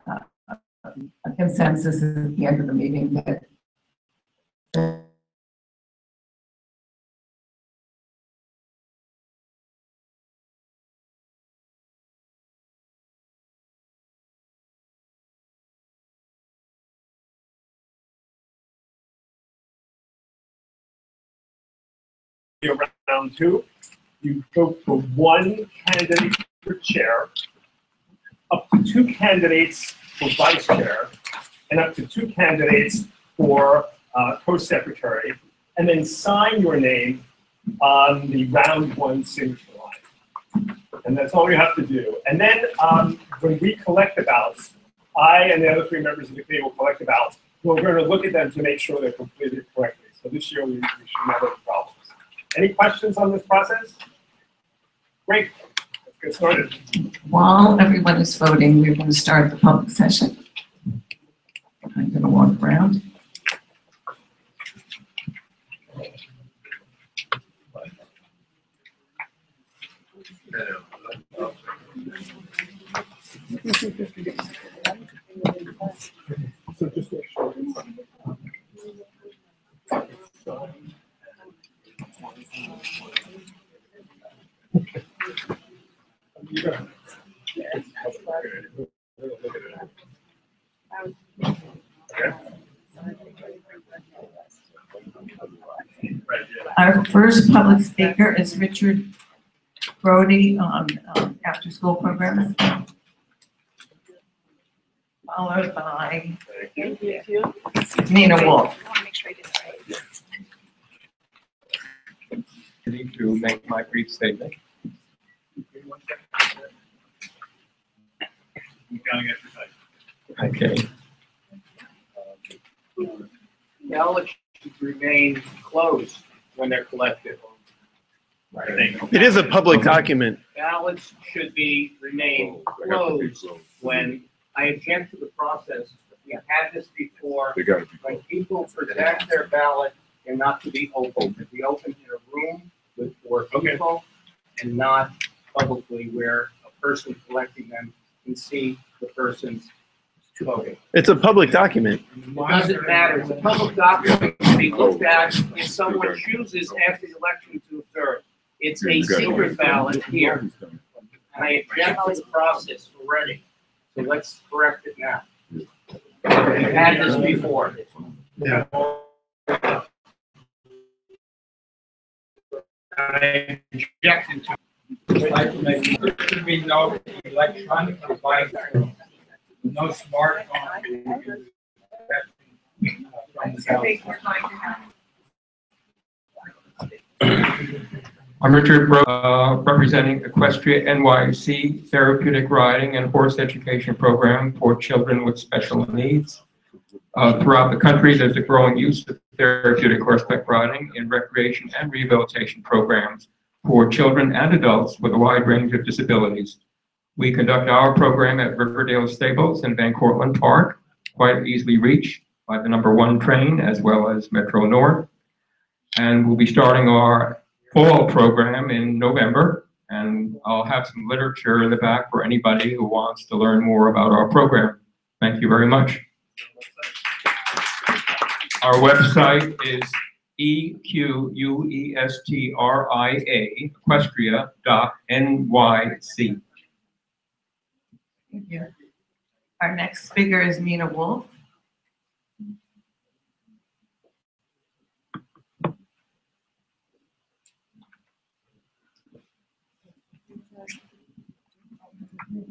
a consensus at the end of the meeting that round two, you vote for one candidate for chair, up to two candidates for vice chair, and up to two candidates for co-secretary, and then sign your name on the round one signature line. And that's all you have to do. And then when we collect the ballots, I and the other three members of the committee will collect the ballots. We're going to look at them to make sure they're completed correctly. So this year we shouldn't have any problems. Any questions on this process? Great. Let's get started. while everyone is voting, we're going to start the public session. I'm going to walk around. So just make sure. Our first public speaker is Richard Brody on after-school programs, followed by Nina Wolf. To make my brief statement. Okay. Ballots should remain closed when they're collected. It is a public document. Ballots should remain closed when I object to the process. We've had this before. They gotta be When people present their ballot, they're not to be open. To be open in a room with four people and not publicly where a person collecting them can see the person's voting. It's a public document. It doesn't matter. It's a public document to be looked at if someone chooses after the election to observe. It's a secret ballot here. And I object to the process already. So let's correct it now. We've had this before. Yeah. I object to. I'd like to make sure should be no electronic device, no smartphone being used from the ballot. I'm Richard Bro, representing Equestria NYC Therapeutic Riding and Horse Education Program for children with special needs. Throughout the country, there's a growing use of therapeutic horseback riding in recreation and rehabilitation programs for children and adults with a wide range of disabilities. We conduct our program at Riverdale Stables in Van Cortlandt Park, quite easily reached by the #1 train as well as Metro North. And we'll be starting our fall program in November, and I'll have some literature in the back for anybody who wants to learn more about our program. Thank you very much. Our website is equestria.nyc. Thank you. Our next speaker is Nina Wolf.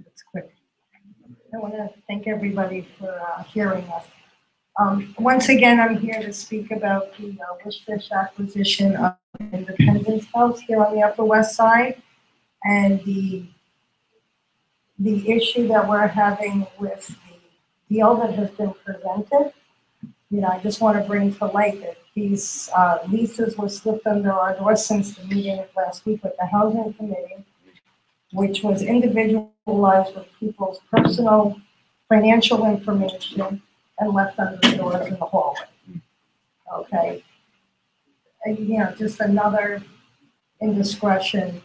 It's quick. I want to thank everybody for hearing us. Once again, I'm here to speak about the Wishfish acquisition of Independence House here on the Upper West Side, and the issue that we're having with the deal that has been presented. I just want to bring to light that these leases were slipped under our doors since the meeting of last week with the Housing Committee, which was individualized with people's personal financial information and left under the doors in the hallway. Okay. And, just another indiscretion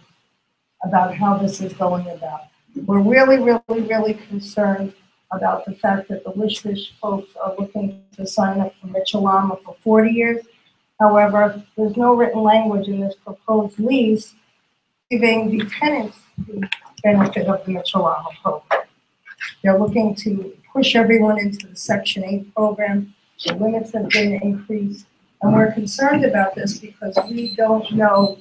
about how this is going about. We're really concerned about the fact that the Lishfish folks are looking to sign up for Mitchell-Lama for 40 years. However, there's no written language in this proposed lease giving the tenants the benefit of the Mitchell-Lama program. They're looking to push everyone into the Section 8 program. The limits have been increased, and we're concerned about this because we don't know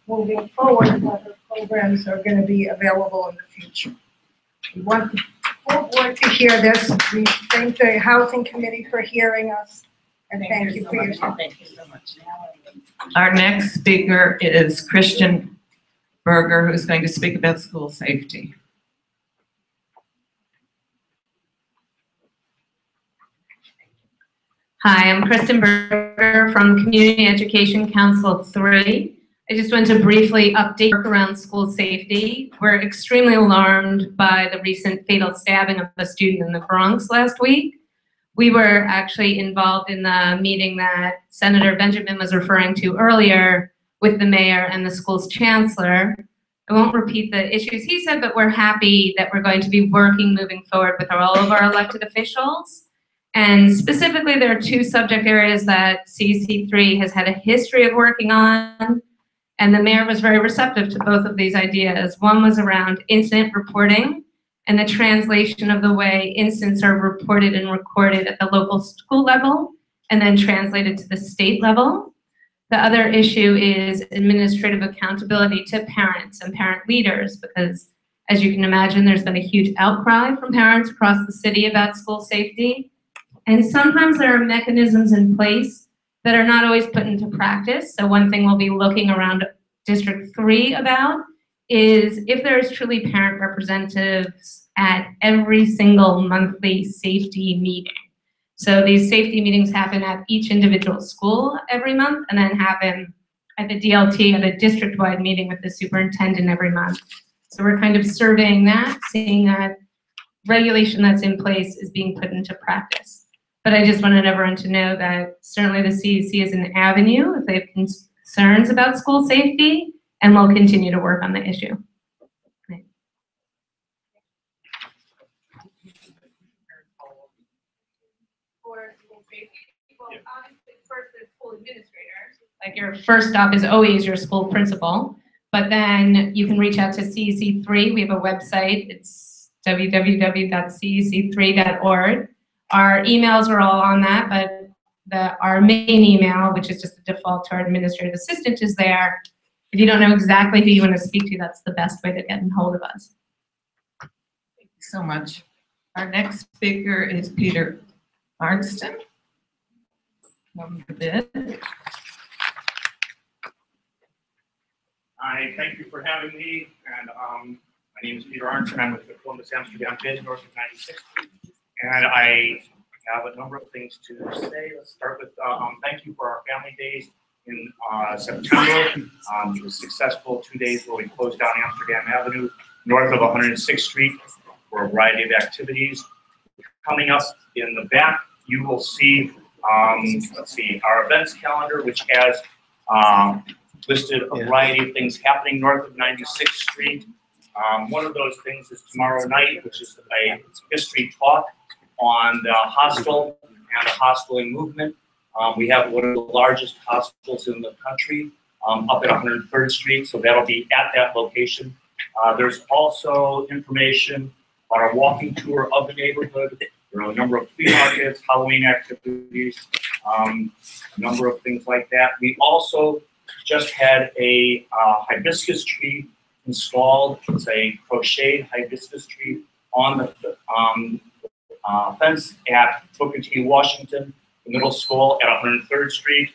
moving forward whether programs are going to be available in the future. We want the full board to hear this. We thank the Housing Committee for hearing us, and thank you for your time. Thank you so much. Our next speaker is Christian Berger, who's going to speak about school safety. Hi, I'm Kristen Berger from Community Education Council 3. I just want to briefly update work around school safety. We're extremely alarmed by the recent fatal stabbing of a student in the Bronx last week. We were actually involved in the meeting that Senator Benjamin was referring to earlier with the mayor and the school's chancellor. I won't repeat the issues he said, but we're happy that we're going to be working moving forward with all of our elected officials. And specifically, there are two subject areas that CC3 has had a history of working on, and the mayor was very receptive to both of these ideas. One was around incident reporting and the translation of the way incidents are reported and recorded at the local school level and then translated to the state level. The other issue is administrative accountability to parents and parent leaders, because as you can imagine, there's been a huge outcry from parents across the city about school safety. And sometimes there are mechanisms in place that are not always put into practice. So one thing we'll be looking around District 3 about is if there is truly parent representatives at every single monthly safety meeting. So these safety meetings happen at each individual school every month and then happen at the DLT at a district-wide meeting with the superintendent every month. So we're kind of surveying that, seeing that regulation that's in place is being put into practice. But I just wanted everyone to know that certainly the CEC is an avenue if they have concerns about school safety, and we'll continue to work on the issue. For school safety, well, obviously first there's school administrators. Like your first stop is always your school principal, but then you can reach out to CEC3. We have a website. It's www.cec3.org. Our emails are all on that, but our main email, which is just the default to our administrative assistant, is there. If you don't know exactly who you want to speak to, that's the best way to get in hold of us. Thank you so much. Our next speaker is Peter Arnston. Hi, thank you for having me. And my name is Peter Arnston. I'm with the Columbus Amsterdam Bid, north of 96th Street. And I have a number of things to say. Let's start with thank you for our family days in September. It was successful 2 days where we closed down Amsterdam Avenue, north of 106th Street, for a variety of activities. Coming up in the back, you will see, let's see, our events calendar, which has listed a variety of things happening north of 96th Street. One of those things is tomorrow night, which is a history talk on the hostel and the hosteling movement. We have one of the largest hostels in the country up at 103rd Street, so that'll be at that location. There's also information on our walking tour of the neighborhood. There are a number of flea markets, Halloween activities, a number of things like that. We also just had a hibiscus tree installed. It's a crocheted hibiscus tree on the fence at Booker T. Washington, the middle school at 103rd Street.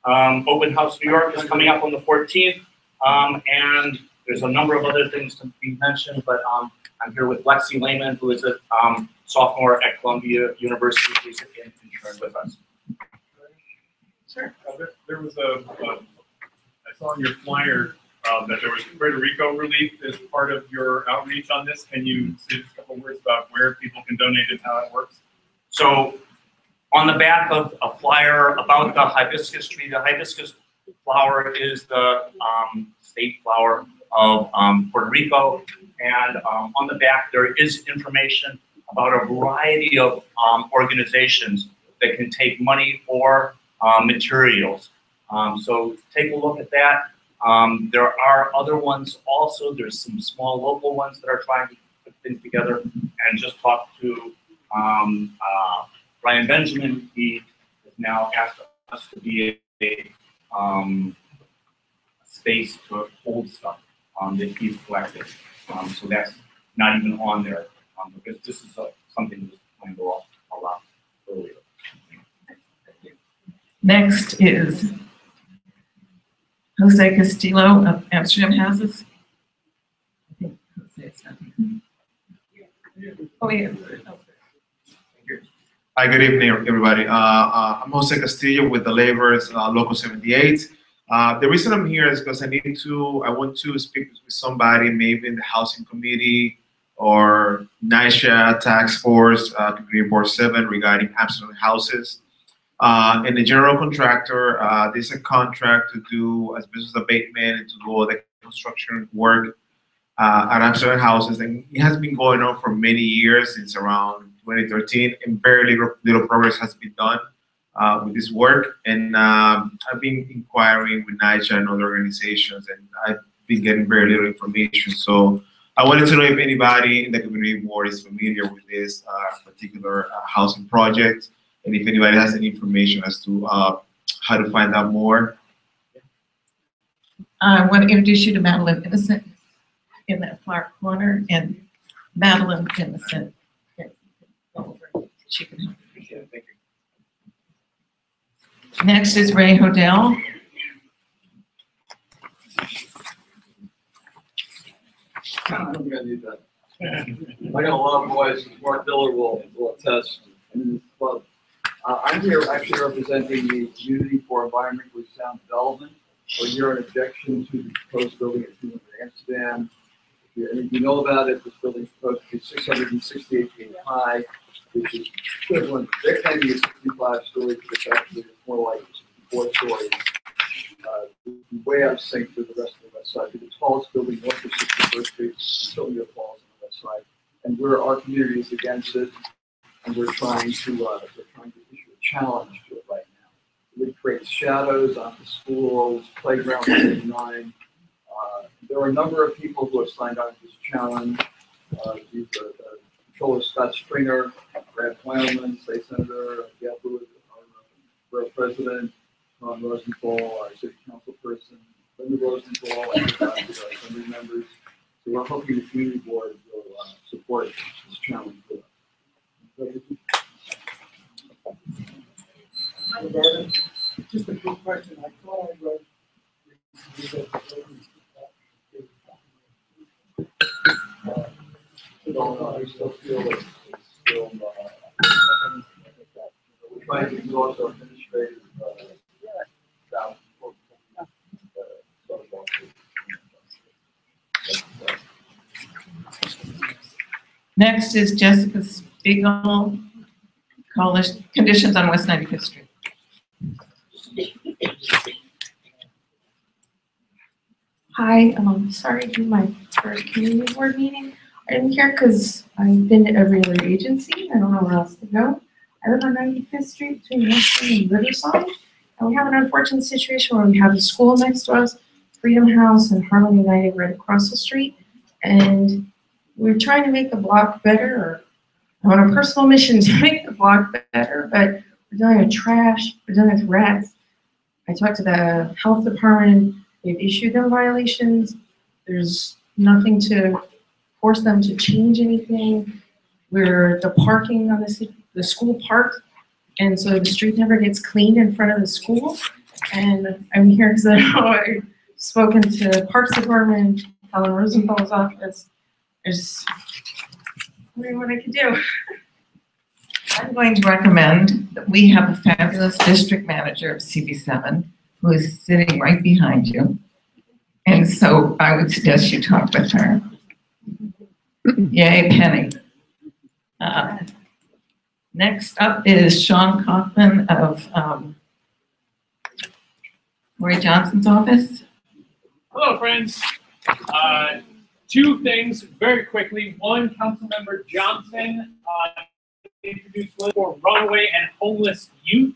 Open House New York is coming up on the 14th, and there's a number of other things to be mentioned, but I'm here with Lexi Lehman, who is a sophomore at Columbia University, who's in intern with us. Sure. There was I saw on your flyer that there was Puerto Rico relief as part of your outreach on this. Can you say just a couple words about where people can donate and how that works? So on the back of a flyer about the hibiscus tree, the hibiscus flower is the state flower of Puerto Rico. And on the back, there is information about a variety of organizations that can take money or materials. So take a look at that. There are other ones also. There's some small local ones that are trying to put things together, and just talk to Brian Benjamin. He has now asked us to be a space to hold stuff that he's collected. So that's not even on there because this is something that was planned a lot earlier. Next is Jose Castillo of Amsterdam Houses. I think Jose is not here. Oh, yeah. Hi, good evening, everybody. I'm Jose Castillo with the Laborers Local 78. The reason I'm here is because I want to speak with somebody, maybe in the Housing Committee or NYCHA Task Force, Community Board 7, regarding Amsterdam Houses. And the general contractor, there's a contract to do asbestos abatement and to do all the construction work at Amsterdam Houses, and it has been going on for many years, since around 2013, and very little progress has been done with this work. And I've been inquiring with NYCHA and other organizations, and I've been getting very little information. So I wanted to know if anybody in the community board is familiar with this particular housing project, and if anybody has any information as to how to find out more. I want to introduce you to Madeline Innocent in that far corner, and Madeline Innocent. She can help you. Next is Ray Hodell. I'm gonna need that. I got a lot of voice. Mark Diller will attest. In this club. I'm here actually representing the Community for Environmentally Sound Development. We're here in objection to the proposed building at 200 Amsterdam. If you know about it, this building is supposed to be 668 feet high, which is equivalent. They're claiming it's 65 stories, but it's actually more like 64 stories. Way out of sync with the rest of the west side. The tallest building north of 61st Street still falls on the west side. And our community is against it, and we're trying to issue a challenge to it right now. It creates shadows on the schools, playground 39. There are a number of people who have signed on to this challenge. These are the Controller Scott Stringer, Brad Plowman, State Senator, Gail Lewis, our Borough President, Ron Rosenthal, our City Council person, Linda Rosenthal, and our Assembly members. So we're hoping the Community Board will support this challenge with us. Just a quick question. I thought I read I still feel it's still we're trying to exhaust our administrative Next is Jessica Spiegel, Conditions on West 95th Street. Hi, sorry to do my first community board meeting. I'm here because I've been to every other agency. I don't know where else to go. I live on 95th Street between Western and Riverside. And we have an unfortunate situation where we have a school next to us, Freedom House and Harlem United right across the street. And we're trying to make the block better, or I'm on a personal mission to make the block better, but we're dealing with trash, we're dealing with rats. I talked to the health department, they've issued them violations. There's nothing to force them to change anything. We're the parking on the school park, and so the street never gets cleaned in front of the school. And I'm here because I've spoken to Parks Department, Helen Rosenthal's office. There's wondering what I could do. I'm going to recommend that we have a fabulous district manager of CB7 who is sitting right behind you. And so I would suggest you talk with her. Yay, Penny. Next up is Sean Kaufman of Roy Johnson's office. Hello, friends. Two things very quickly. One, Councilmember Johnson introduced for runaway and homeless youth.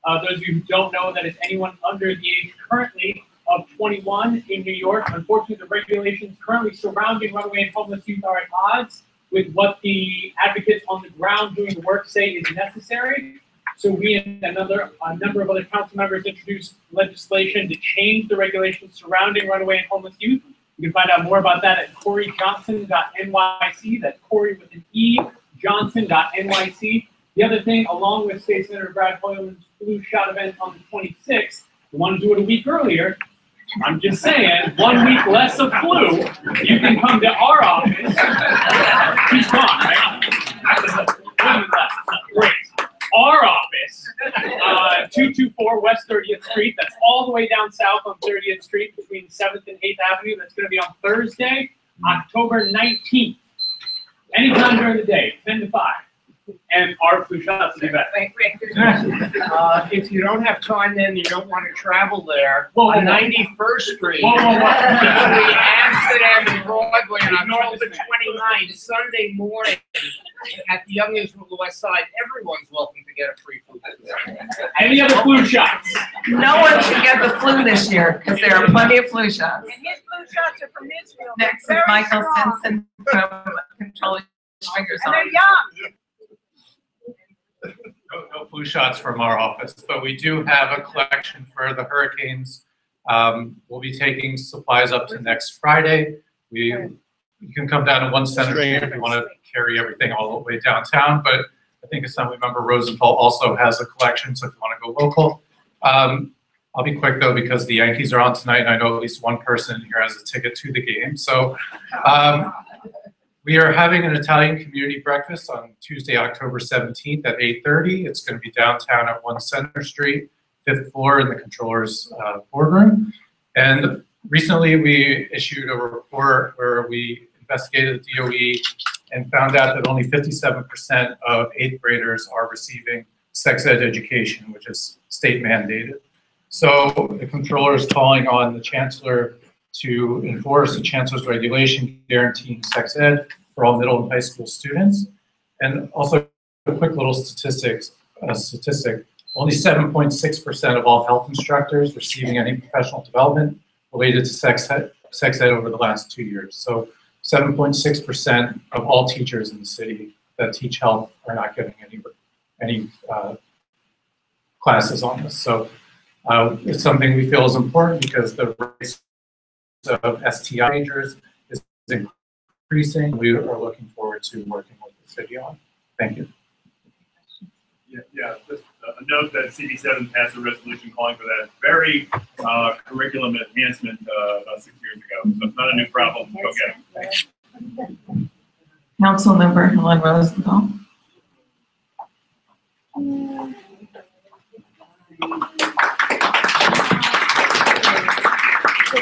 Those of you who don't know, that is anyone under the age currently of 21 in New York. Unfortunately, the regulations currently surrounding runaway and homeless youth are at odds with what the advocates on the ground doing the work say is necessary. So we and a number of other council members introduced legislation to change the regulations surrounding runaway and homeless youth. You can find out more about that at CoreyJohnson.nyc. That's Corey with an E, Johnson.nyc. The other thing, along with State Senator Brad Hoylman's flu shot event on the 26th, we want to do it a week earlier. I'm just saying, 1 week less of flu, you can come to our office. He's gone, right? Great. Our office, 224 West 30th Street. That's all the way down south on 30th Street between 7th and 8th Avenue. That's going to be on Thursday, October 19th. Anytime during the day, 10 to 5. And our flu shots will be better. If you don't have time, then you don't want to travel there. Whoa, On whoa, whoa. 91st Street, Whoa, whoa, whoa. between Amsterdam and Broadway on October 29th, Sunday morning, at the Young Israel West Side, everyone's welcome to get a free flu shot. Any other flu shots? No one should get the flu this year because there are plenty of flu shots. And his flu shots are from Israel. Next is Very Michael strong. Simpson from Control Your Fingers And they're on. young. No flu shots from our office, but we do have a collection for the hurricanes. We'll be taking supplies up to next Friday. You can come down to 1 Center Street if you want to carry everything all the way downtown, but I think Assemblymember Rosenthal also has a collection, so if you want to go local. I'll be quick though, because the Yankees are on tonight, and I know at least one person here has a ticket to the game. So we are having an Italian community breakfast on Tuesday, October 17th at 8:30. It's going to be downtown at 1 Center Street, 5th floor in the controller's boardroom. And recently we issued a report where we investigated the DOE and found out that only 57% of 8th graders are receiving sex ed education, which is state mandated. So the controller is calling on the chancellor to enforce the chancellor's regulation guaranteeing sex ed for all middle and high school students. And also a quick little statistic, only 7.6% of all health instructors receiving any professional development related to sex ed over the last 2 years. So 7.6% of all teachers in the city that teach health are not getting any classes on this. So it's something we feel is important because the rates of STI majors is increasing. We are looking forward to working with the city on. Thank you. Yeah, just a note that CB7 passed a resolution calling for that very curriculum enhancement about 6 years ago. So it's not a new problem. Go get it. Councilmember Helen Rosenthal.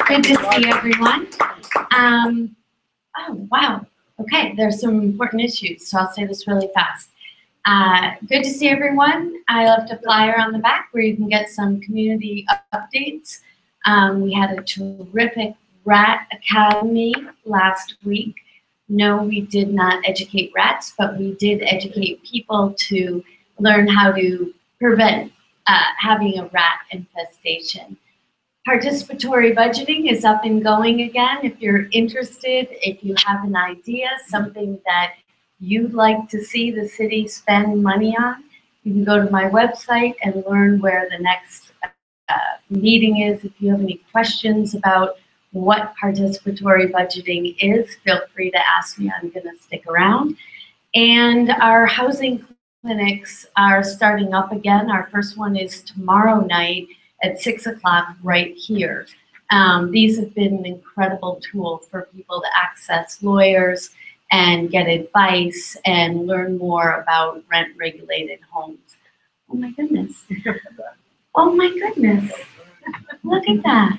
Good to see everyone. Oh, wow. Okay, there's some important issues, so I'll say this really fast. Good to see everyone. I left a flyer on the back where you can get some community updates. We had a terrific rat academy last week. No, we did not educate rats, but we did educate people to learn how to prevent having a rat infestation. Participatory budgeting is up and going again. If you're interested, if you have an idea, something that you'd like to see the city spend money on, you can go to my website and learn where the next meeting is. If you have any questions about what participatory budgeting is, feel free to ask me. I'm going to stick around. And our housing clinics are starting up again. Our first one is tomorrow night at 6 o'clock right here. These have been an incredible tool for people to access lawyers and get advice and learn more about rent-regulated homes. Oh my goodness. Oh my goodness. Look at that.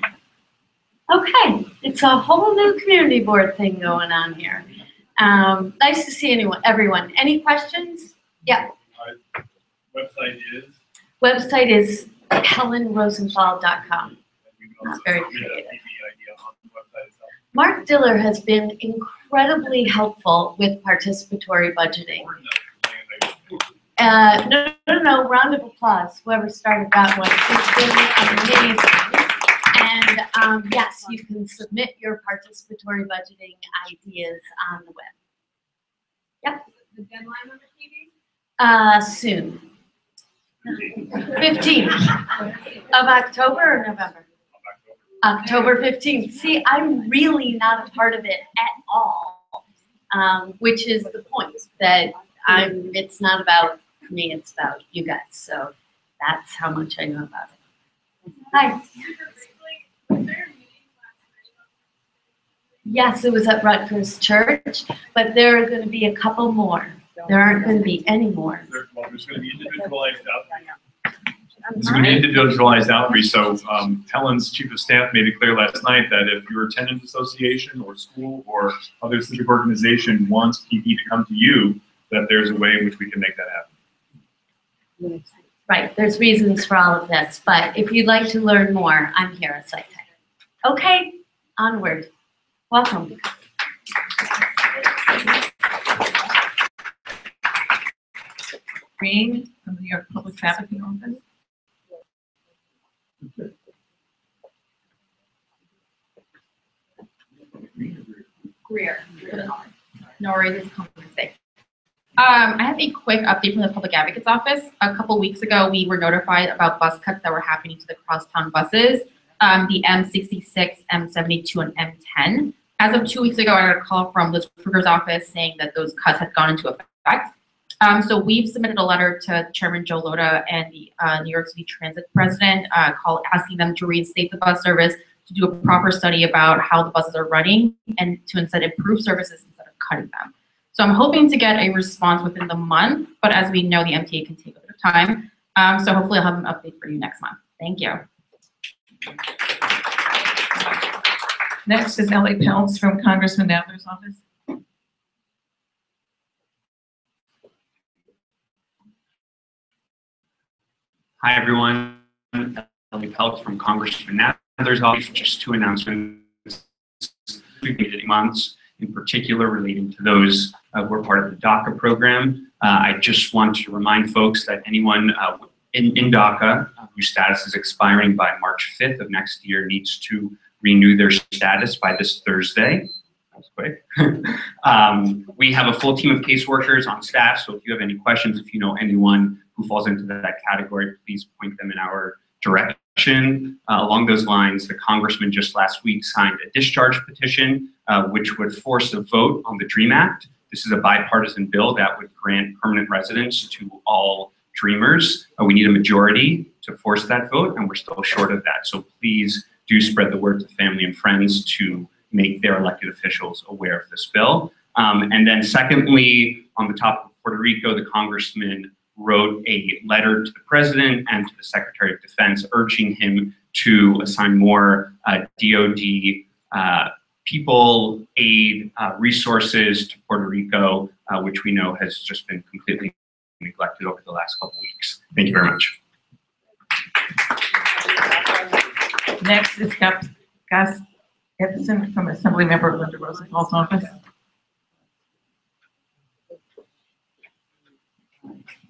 Okay, it's a whole new community board thing going on here. Nice to see everyone. Any questions? Yeah. Website is helenrosenthal.com. Not very creative. Mark Diller has been incredibly helpful with participatory budgeting. No, round of applause, whoever started that one. It's been amazing. And yes, you can submit your participatory budgeting ideas on the web. Yep. The deadline on the TV? Soon. 15th of October or November? October 15th. See, I'm really not a part of it at all, which is the point, that it's not about me, it's about you guys. So that's how much I know about it. Hi. Yes, it was at Rutgers Church, but there are going to be a couple more. There aren't going to be any more. Well, there's going to be individualized outreach. It's going to be individualized outreach. So Helen's chief of staff made it clear last night that if your tenant association or school or other civic organization wants PP to come to you, that there's a way in which we can make that happen. Right, there's reasons for all of this, but if you'd like to learn more, I'm here, as I say. Okay, onward. Welcome. Green from the New York Public Trafficking Office. Greer. No worries, it's coming today. I have a quick update from the Public Advocate's Office. A couple weeks ago, we were notified about bus cuts that were happening to the crosstown buses, the M66, M72, and M10. As of 2 weeks ago, I got a call from Liz Kruger's office saying that those cuts had gone into effect. So we've submitted a letter to Chairman Joe Lota and the New York City Transit President, asking them to reinstate the bus service, to do a proper study about how the buses are running, and to instead improve services instead of cutting them. So I'm hoping to get a response within the month, but as we know, the MTA can take a bit of time. So hopefully I'll have an update for you next month. Thank you. Next is Ellie Peltz from Congressman Nadler's office. Hi, everyone. Ellie Peltz from Congressman Nadler's office. Just two announcements we've made in months, in particular relating to those who are part of the DACA program. I just want to remind folks that anyone in DACA whose status is expiring by March 5th of next year needs to renew their status by this Thursday. That was quick. We have a full team of caseworkers on staff, so if you have any questions, if you know anyone who falls into that category, please point them in our direction. Along those lines, the congressman just last week signed a discharge petition, which would force a vote on the DREAM Act. This is a bipartisan bill that would grant permanent residence to all Dreamers. We need a majority to force that vote, and we're still short of that. So please do spread the word to family and friends to make their elected officials aware of this bill. And then secondly, on the top of Puerto Rico, the congressman wrote a letter to the president and to the Secretary of Defense urging him to assign more DoD people, aid, resources to Puerto Rico, which we know has just been completely neglected over the last couple weeks. Thank you very much. Next is Gus Edson from Assemblymember Linda Rosenthal's office.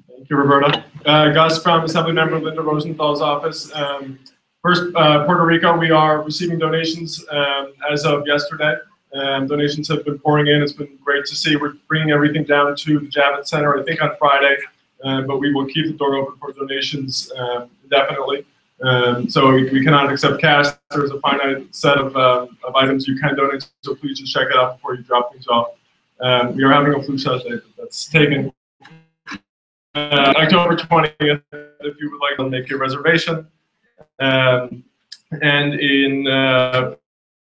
Thank you, Roberta. Gus from Assemblymember Linda Rosenthal's office. First, Puerto Rico, we are receiving donations as of yesterday. Donations have been pouring in. It's been great to see. We're bringing everything down to the Javits Center, I think on Friday, but we will keep the door open for donations indefinitely. So we cannot accept cash. There's a finite set of items you can donate, so please just check it out before you drop things off. We are having a flu shot day that's taken October 20th, if you would like to make your reservation. And in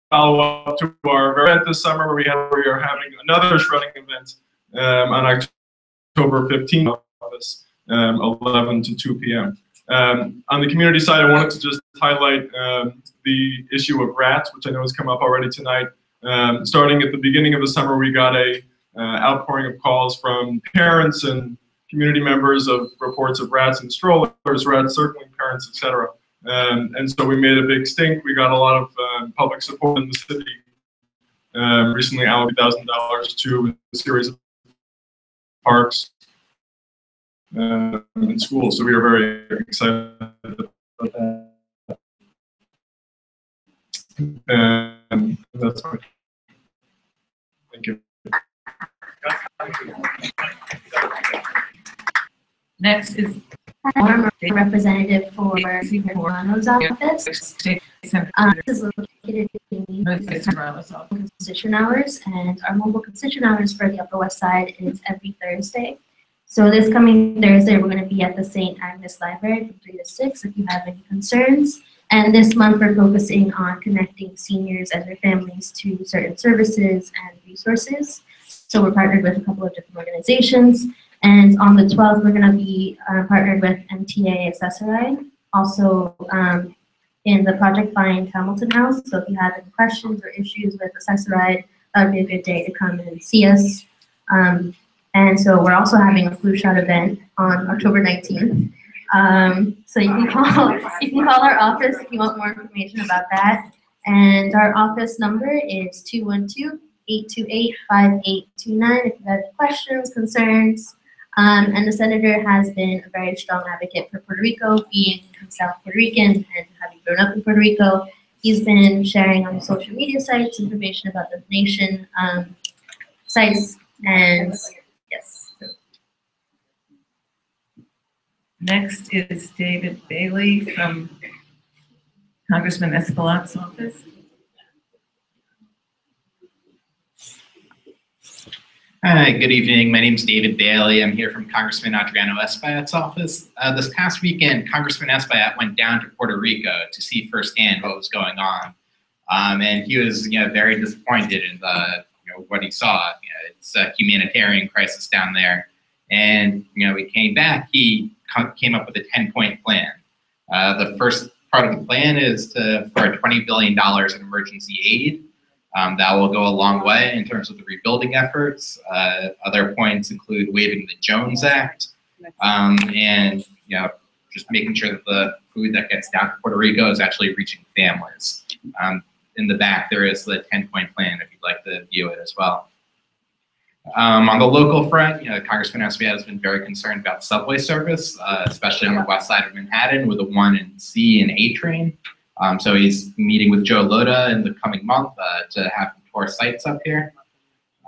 follow-up to our event this summer, we are having another shredding event on October 15th, 11 to 2 p.m. On the community side, I wanted to just highlight the issue of rats, which I know has come up already tonight. Starting at the beginning of the summer, we got a outpouring of calls from parents and community members of reports of rats in strollers, rats circling parents, etc. And so we made a big stink. We got a lot of public support in the city recently allocated $1,000 to a series of parks in schools. So we are very excited about that. And that's my, thank you. Next is representative for Milano's office. This is located in constitution hours, and our mobile constitution hours for the Upper West Side is every Thursday. So this coming Thursday, we're going to be at the St. Agnes Library from 3 to 6 if you have any concerns. And this month, we're focusing on connecting seniors and their families to certain services and resources. So we're partnered with a couple of different organizations. And on the 12th, we're going to be partnered with MTA Accessoride, also in the Project Find Hamilton House. So if you have any questions or issues with Accessoride, that would be a good day to come and see us. And so we're also having a flu shot event on October 19th. So you can call our office if you want more information about that. And our office number is 212-828-5829 if you have any questions, concerns. And the senator has been a very strong advocate for Puerto Rico, being himself Puerto Rican and having grown up in Puerto Rico. He's been sharing on social media sites information about the nation sites, and yes. Next is David Bailey from Congressman Espaillat's office. Hi, good evening. My name is David Bailey. I'm here from Congressman Adriano Espaillat's office. This past weekend, Congressman Espaillat went down to Puerto Rico to see firsthand what was going on. And he was very disappointed in what he saw. It's a humanitarian crisis down there. And he came back, he came up with a 10-point plan. The first part of the plan is for $20 billion in emergency aid. That will go a long way in terms of the rebuilding efforts. Other points include waiving the Jones Act, and just making sure that the food that gets down to Puerto Rico is actually reaching families. In the back, there is the 10-point plan if you'd like to view it as well. On the local front, Congressman Espaillat has been very concerned about subway service, especially on the west side of Manhattan with the 1 and C and A train. So he's meeting with Joe Lota in the coming month to have him tour sites up here.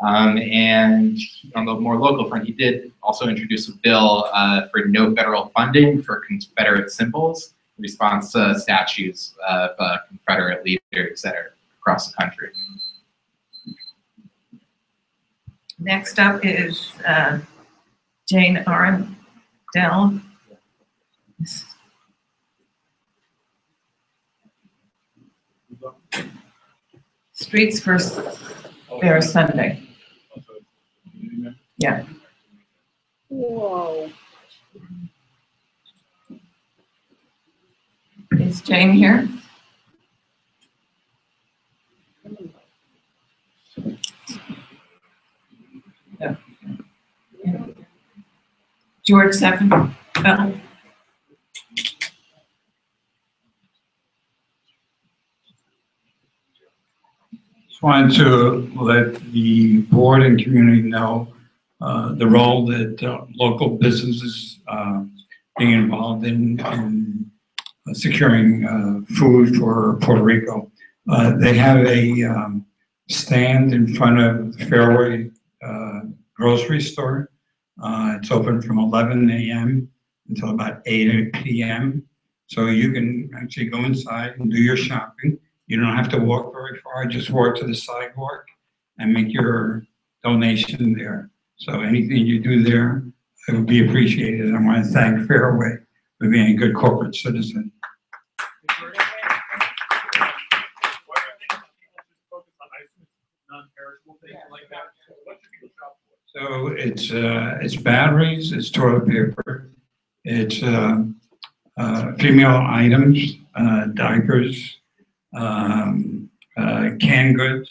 And on the more local front, he did also introduce a bill for no federal funding for Confederate symbols in response to statues of Confederate leaders that are across the country. Next up is Jane Arundel. Streets for Fair Sunday. Yeah. Whoa. Is Jane here? Yeah. George 7. Wanted to let the board and community know the role that local businesses being involved in securing food for Puerto Rico. They have a stand in front of the Fairway grocery store. It's open from 11 a.m. until about 8 p.m. So you can actually go inside and do your shopping. You don't have to walk very far, just walk to the sidewalk and make your donation there. So anything you do there, it would be appreciated. I want to thank Fairway for being a good corporate citizen. So it's batteries, it's toilet paper, it's female items, diapers, canned goods,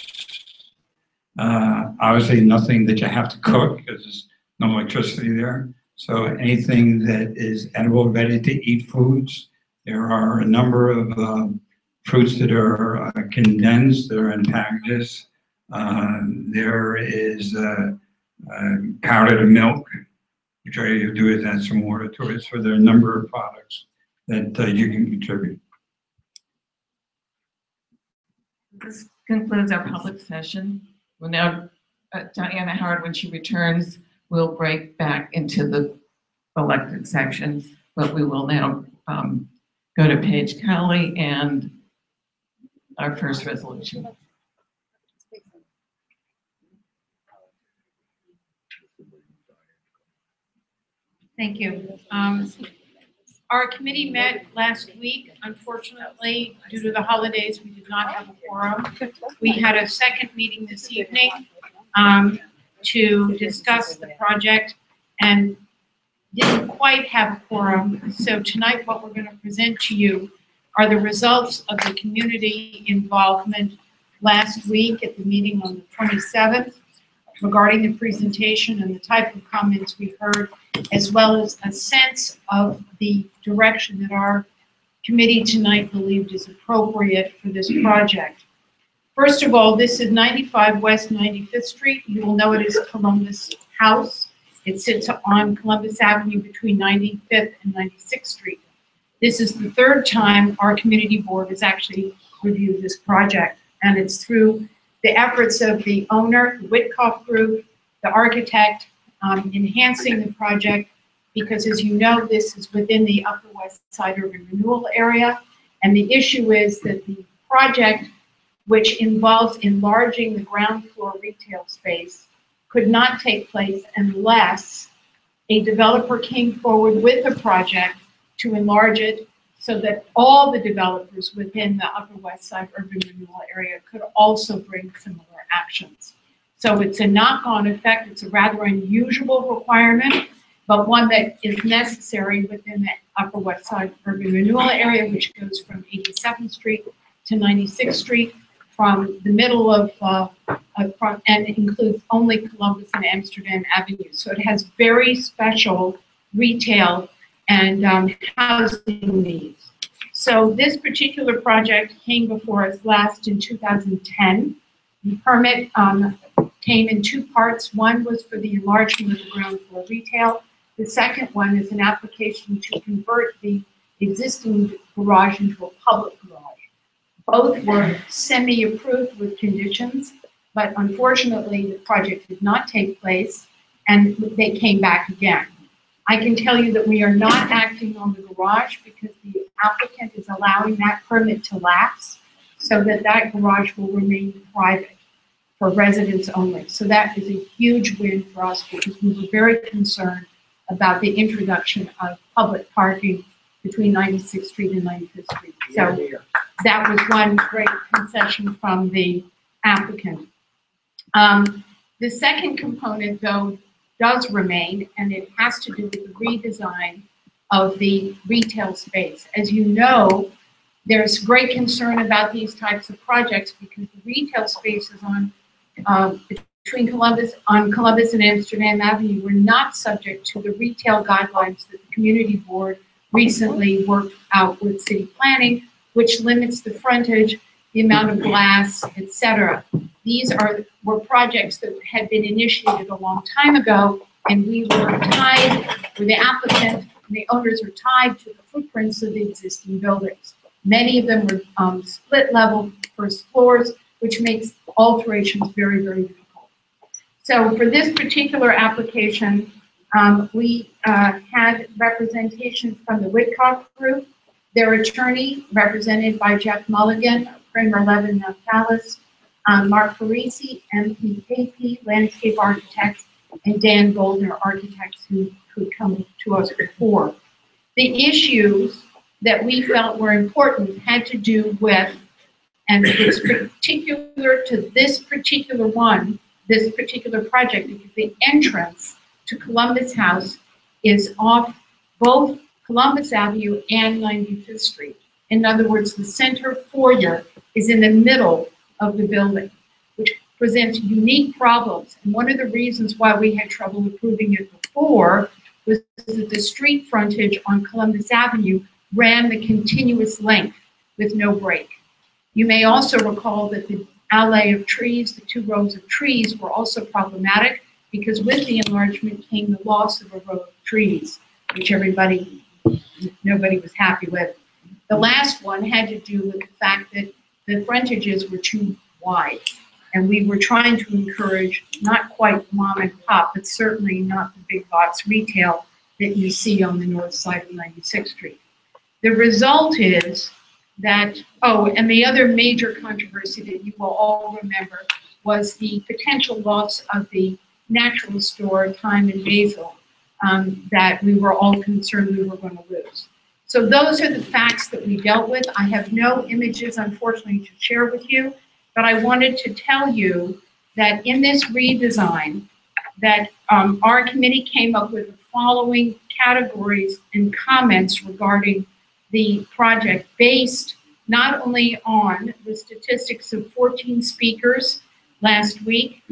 obviously nothing that you have to cook because there's no electricity there. So anything that is edible, ready to eat foods. There are a number of fruits that are condensed, that are in packages. There is powdered milk, which all you do is add some water to it. So there are a number of products that you can contribute. This concludes our public session. Well, now, Diana Howard, when she returns, will break back into the elected section, but we will now go to Paige Kelly and our first resolution. Thank you. Our committee met last week. Unfortunately, due to the holidays, we did not have a quorum. We had a second meeting this evening to discuss the project and didn't quite have a quorum. So tonight, what we're going to present to you are the results of the community involvement last week at the meeting on the 27th regarding the presentation and the type of comments we heard, as well as a sense of the direction that our committee tonight believed is appropriate for this project. First of all, this is 95 West 95th Street. You will know it is Columbus House. It sits on Columbus Avenue between 95th and 96th Street. This is the third time our community board has actually reviewed this project, and it's through the efforts of the owner, the Whitcoff Group, the architect, enhancing the project, because as you know, this is within the Upper West Side urban renewal area. And the issue is that the project, which involves enlarging the ground floor retail space, could not take place unless a developer came forward with a project to enlarge it so that all the developers within the Upper West Side urban renewal area could also bring similar actions. So it's a knock-on effect. It's a rather unusual requirement, but one that is necessary within the Upper West Side urban renewal area, which goes from 87th Street to 96th Street, from the middle of, and it includes only Columbus and Amsterdam Avenue. So it has very special retail and housing needs. So this particular project came before us last in 2010. The permit came in two parts. One was for the enlargement of the ground floor retail. The second one is an application to convert the existing garage into a public garage. Both were semi-approved with conditions, but unfortunately the project did not take place and they came back again. I can tell you that we are not acting on the garage because the applicant is allowing that permit to lapse so that that garage will remain private for residents only. So that is a huge win for us because we were very concerned about the introduction of public parking between 96th Street and 95th Street. So that was one great concession from the applicant. The second component, though, does remain, and it has to do with the redesign of the retail space. As you know, there's great concern about these types of projects because the retail spaces on Columbus and Amsterdam Avenue were not subject to the retail guidelines that the community board recently worked out with city planning, which limits the frontage, the amount of glass, etc. These were projects that had been initiated a long time ago, and we were tied, or the applicant and the owners are tied to the footprints of the existing buildings. Many of them were split level first floors, which makes alterations very, very difficult. So for this particular application, we had representation from the Whitcock Group, their attorney, represented by Jeff Mulligan, Kramer Levin Natalis, Mark Parisi, MPKP, Landscape Architects, and Dan Goldner, architects who could come to us before. The issues that we felt were important had to do with, and it's particular to this particular project, because the entrance to Columbus House is off both Columbus Avenue and 95th Street. In other words, the center foyer is in the middle of the building, which presents unique problems. And one of the reasons why we had trouble approving it before was that the street frontage on Columbus Avenue ran the continuous length with no break. You may also recall that the alley of trees, the 2 rows of trees were also problematic because with the enlargement came the loss of a row of trees, which nobody was happy with. The last one had to do with the fact that the frontages were too wide. And we were trying to encourage not quite mom and pop, but certainly not the big box retail that you see on the north side of 96th Street. The result is that, oh, and the other major controversy that you will all remember was the potential loss of the natural store Time and Basil that we were all concerned we were going to lose. So those are the facts that we dealt with. I have no images, unfortunately, to share with you, but I wanted to tell you that in this redesign, that our committee came up with the following categories and comments regarding the project based not only on the statistics of 14 speakers last week,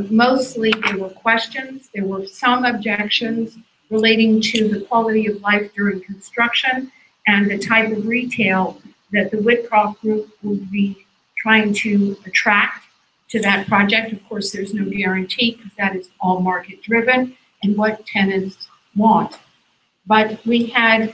mostly there were questions, there were some objections relating to the quality of life during construction and the type of retail that the Whitcroft Group would be trying to attract to that project. Of course, there's no guarantee because that is all market driven and what tenants want. But we had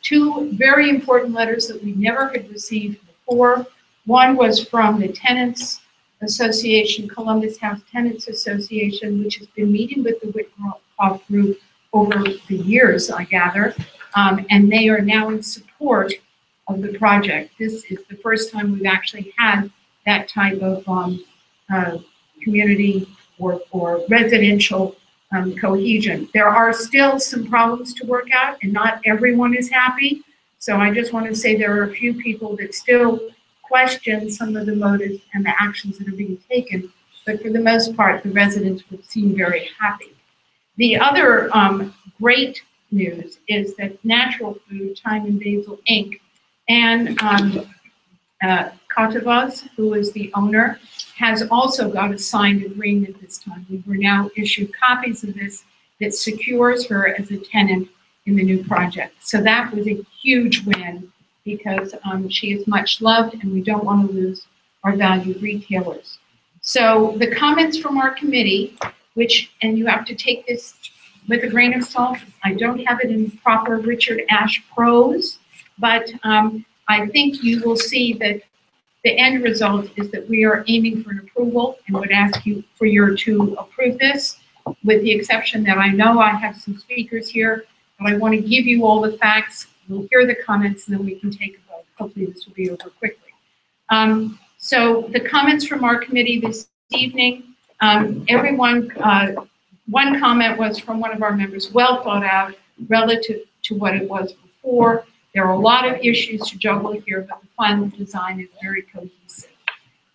2 very important letters that we never had received before. One was from the Tenants Association, Columbus House Tenants Association, which has been meeting with the Whitcroft Group over the years, I gather, and they are now in support of the project. This is the first time we've actually had that type of community or residential cohesion. There are still some problems to work out and not everyone is happy. So I just want to say there are a few people that still question some of the motives and the actions that are being taken. But for the most part, the residents would seem very happy. The other great news is that Natural Food, Time and Basil Inc. and Katavas, who is the owner, has also got a signed agreement this time. We were now issued copies of this that secures her as a tenant in the new project. So that was a huge win because she is much loved and we don't want to lose our valued retailers. So the comments from our committee, which, and you have to take this with a grain of salt, I don't have it in proper Richard Ashe prose, but I think you will see that the end result is that we are aiming for an approval and would ask you for you to approve this, with the exception that I know I have some speakers here, but I want to give you all the facts. We'll hear the comments and then we can take a vote. Hopefully this will be over quickly. So the comments from our committee this evening, everyone, one comment was from one of our members, well thought out relative to what it was before. There are a lot of issues to juggle here, but the final design is very cohesive.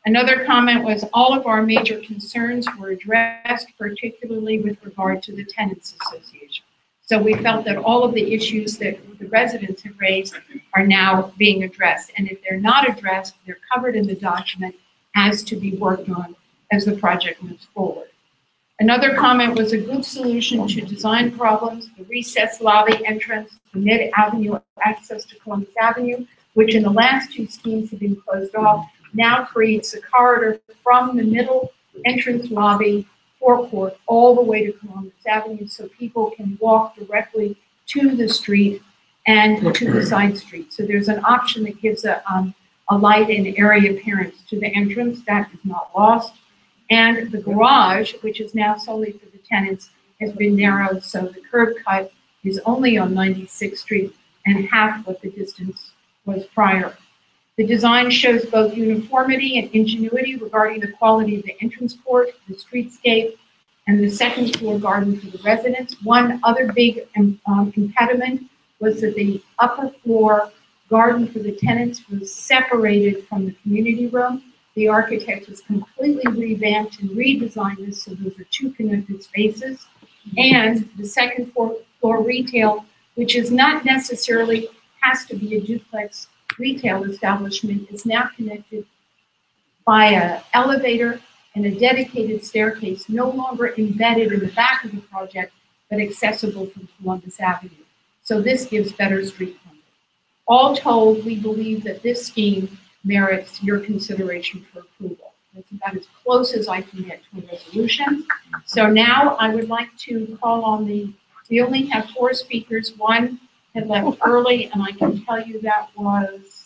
Another comment was all of our major concerns were addressed, particularly with regard to the Tenants Association. So we felt that all of the issues that the residents have raised are now being addressed. And if they're not addressed, they're covered in the document as to be worked on as the project moves forward. Another comment was a good solution to design problems, the recessed lobby entrance, the mid-avenue access to Columbus Avenue, which in the last 2 schemes have been closed off, now creates a corridor from the middle entrance lobby forecourt all the way to Columbus Avenue so people can walk directly to the street and to the side street. So there's an option that gives a light and area appearance to the entrance. That is not lost. And the garage, which is now solely for the tenants, has been narrowed so the curb cut is only on 96th Street and half what the distance was prior. The design shows both uniformity and ingenuity regarding the quality of the entrance court, the streetscape, and the second floor garden for the residents. One other big impediment was that the upper floor garden for the tenants was separated from the community room. The architect has completely revamped and redesigned this so those are 2 connected spaces. And the second floor retail, which is not necessarily has to be a duplex retail establishment, is now connected by an elevator and a dedicated staircase, no longer embedded in the back of the project, but accessible from Columbus Avenue. So this gives better street frontage. All told, we believe that this scheme merits your consideration for approval. It's about as close as I can get to a resolution. So now I would like to call on we only have 4 speakers. One had left early, and I can tell you that was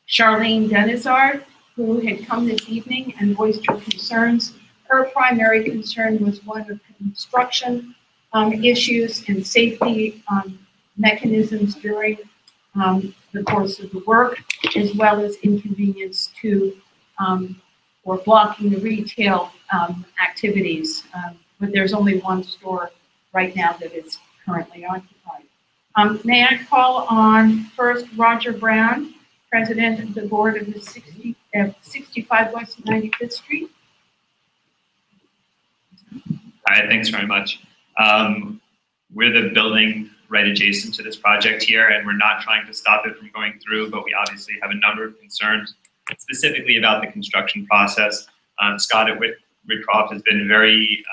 Charlene Denizard, who had come this evening and voiced her concerns. Her primary concern was one of construction issues and safety mechanisms during the course of the work, as well as inconvenience to or blocking the retail activities. But there's only one store right now that is currently occupied. May I call on first Roger Brown, President of the Board of the 65 West 95th Street. Hi, thanks very much. We're the building right adjacent to this project here, and we're not trying to stop it from going through, but we obviously have a number of concerns, specifically about the construction process. Scott at Whitcroft has been very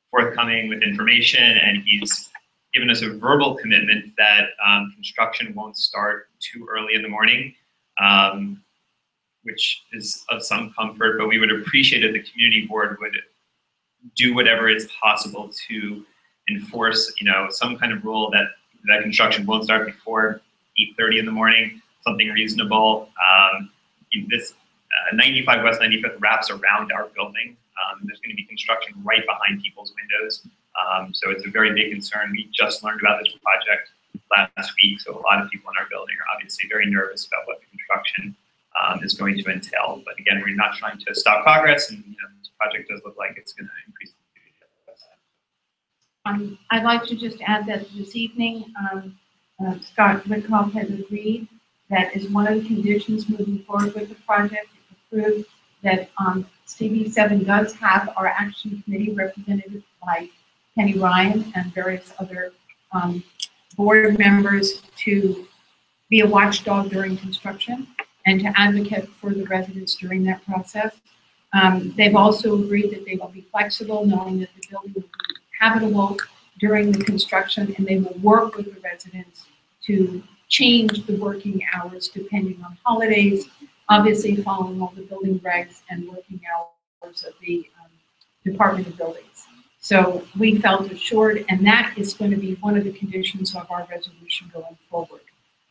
forthcoming with information, and he's given us a verbal commitment that construction won't start too early in the morning, which is of some comfort, but we would appreciate if the community board would do whatever is possible to enforce, some kind of rule that construction won't start before 8:30 in the morning, something reasonable. This 95 West 95th wraps around our building. There's going to be construction right behind people's windows. So it's a very big concern. We just learned about this project last week, so a lot of people in our building are obviously very nervous about what the construction is going to entail. But again, we're not trying to stop progress, and this project does look like it's going to increase. I'd like to just add that this evening, Scott Whitcomb has agreed that as one of the conditions moving forward with the project, approved that CB7 does have our action committee represented by Penny Ryan and various other board members to be a watchdog during construction and to advocate for the residents during that process. They've also agreed that they will be flexible, knowing that the building will be habitable during the construction, and they will work with the residents to change the working hours depending on holidays, obviously following all the building regs and working hours of the Department of Buildings. So we felt assured, and that is going to be one of the conditions of our resolution going forward.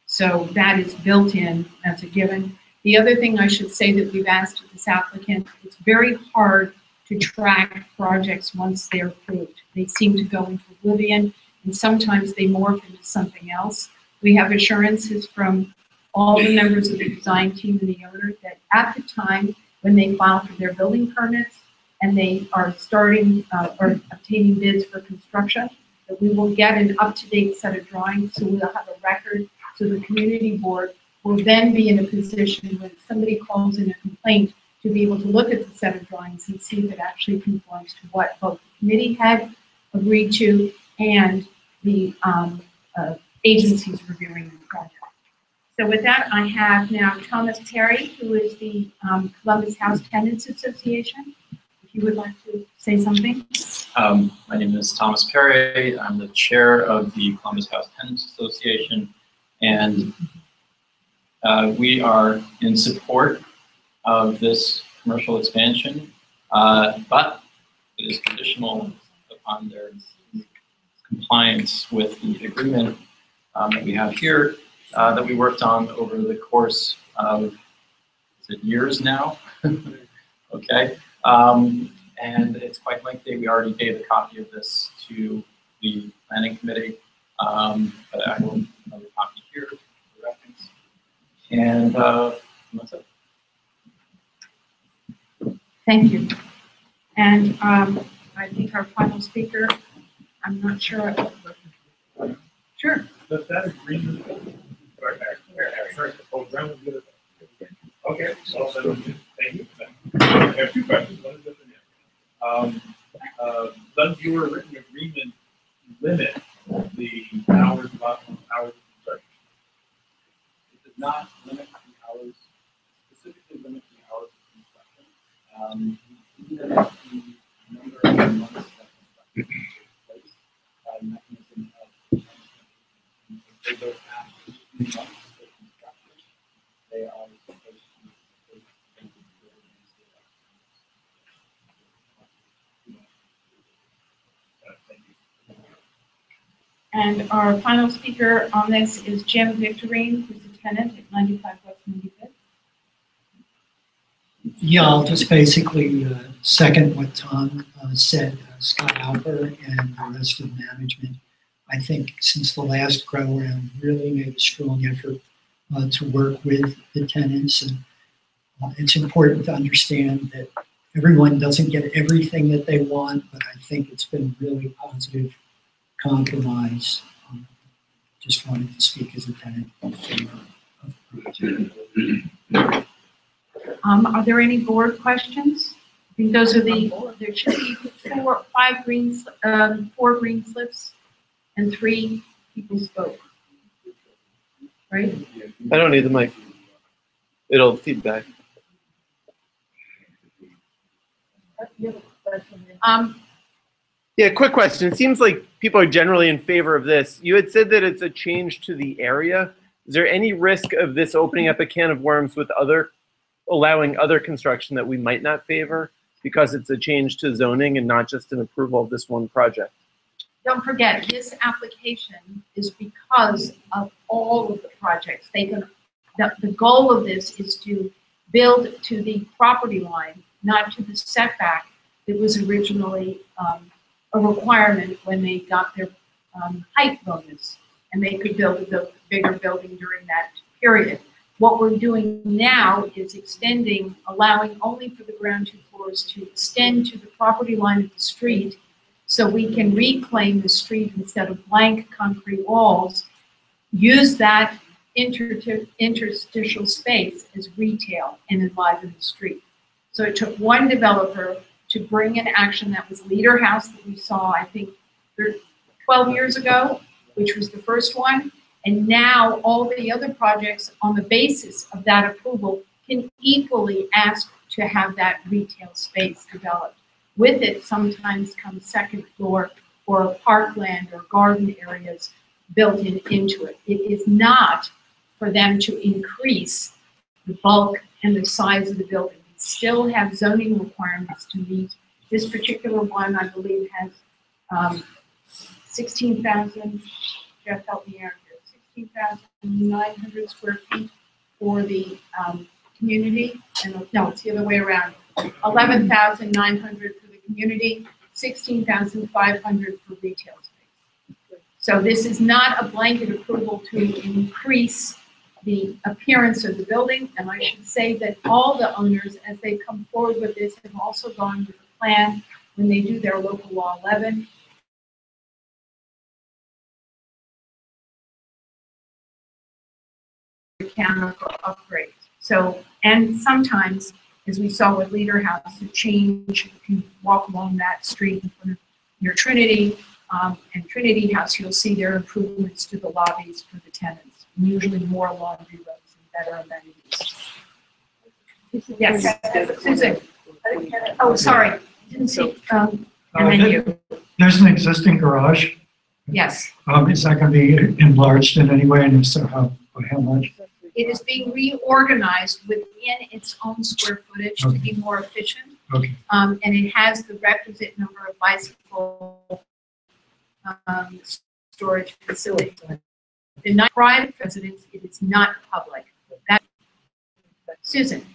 So that is built in as a given. The other thing I should say that we've asked of this applicant, it's very hard to track projects once they're approved. They seem to go into oblivion, and sometimes they morph into something else. We have assurances from all the members of the design team and the owner that at the time when they file for their building permits and they are starting or obtaining bids for construction, that we will get an up-to-date set of drawings, so we'll have a record, so the community board will then be in a position when somebody calls in a complaint to be able to look at the set of drawings and see if it actually conforms to what both the committee had agreed to and the agencies reviewing the project. So with that, I have now Thomas Perry, who is the Columbus House Tenants Association. If you would like to say something. My name is Thomas Perry. I'm the chair of the Columbus House Tenants Association, and we are in support of this commercial expansion, but it is conditional upon their compliance with the agreement that we have here that we worked on over the course of, is it years now? Okay. And it's quite lengthy. We already gave a copy of this to the planning committee, but I will have another copy here for reference. And that's it. Thank you. And I think our final speaker, I'm not sure. Sure. Does that agreement, okay, well, then, thank you. I have 2 questions. One is this and does your written agreement limit the hours of construction? It does not limit the hours, specifically limit the hours of construction. Even the number of months that construction takes place by mechanism of if they go past 18 months of construction, they are supposed to And our final speaker on this is Jim Victorine, who's a tenant at 95 West 95th. Yeah, I'll just basically second what Tom said, Scott Alper and the rest of management. I think since the last go-around really made a strong effort to work with the tenants, and it's important to understand that everyone doesn't get everything that they want, but I think it's been a really positive compromise. Just wanted to speak as a tenant in favor of the project. Are there any board questions? I think those are there should be four green slips and 3 people spoke. Right? I don't need the mic. It'll feedback. Yeah, quick question. It seems like people are generally in favor of this. You had said that it's a change to the area. Is there any risk of this opening up a can of worms with allowing other construction that we might not favor because it's a change to zoning and not just an approval of this one project? Don't forget, this application is because of all of the projects. The goal of this is to build to the property line, not to the setback that was originally a requirement when they got their height bonus, and they could build a bigger building during that period. What we're doing now is extending, allowing only for the ground 2 floors to extend to the property line of the street, so we can reclaim the street instead of blank concrete walls, use that interstitial space as retail and enliven the street. So it took one developer to bring an action that was Leader House that we saw, I think, 12 years ago, which was the first one. And now all the other projects on the basis of that approval can equally ask to have that retail space developed. With it sometimes comes second floor or parkland or garden areas built into it. It is not for them to increase the bulk and the size of the building. We still have zoning requirements to meet. This particular one, I believe, has 16,000, Jeff, help me out here, 16,900 square feet for the community. And no, it's the other way around. 11,900 for the community, 16,500 for retail space. So this is not a blanket approval to increase the appearance of the building. And I should say that all the owners, as they come forward with this, have also gone with a plan when they do their local law 11. Mechanical upgrade. So, and sometimes, as we saw with Leader House, the change, you can walk along that street in front of your Trinity and Trinity House, you'll see their improvements to the lobbies for the tenants, and usually more laundry rooms and better amenities. Yes, Susan. Oh, sorry, didn't see, and then you. There's an existing garage. Yes. Is that going to be enlarged in any way, and if so, by how much? It is being reorganized within its own square footage to be more efficient. Okay. And it has the requisite number of bicycle storage facilities. The not private residence, it is not public. That, Susan.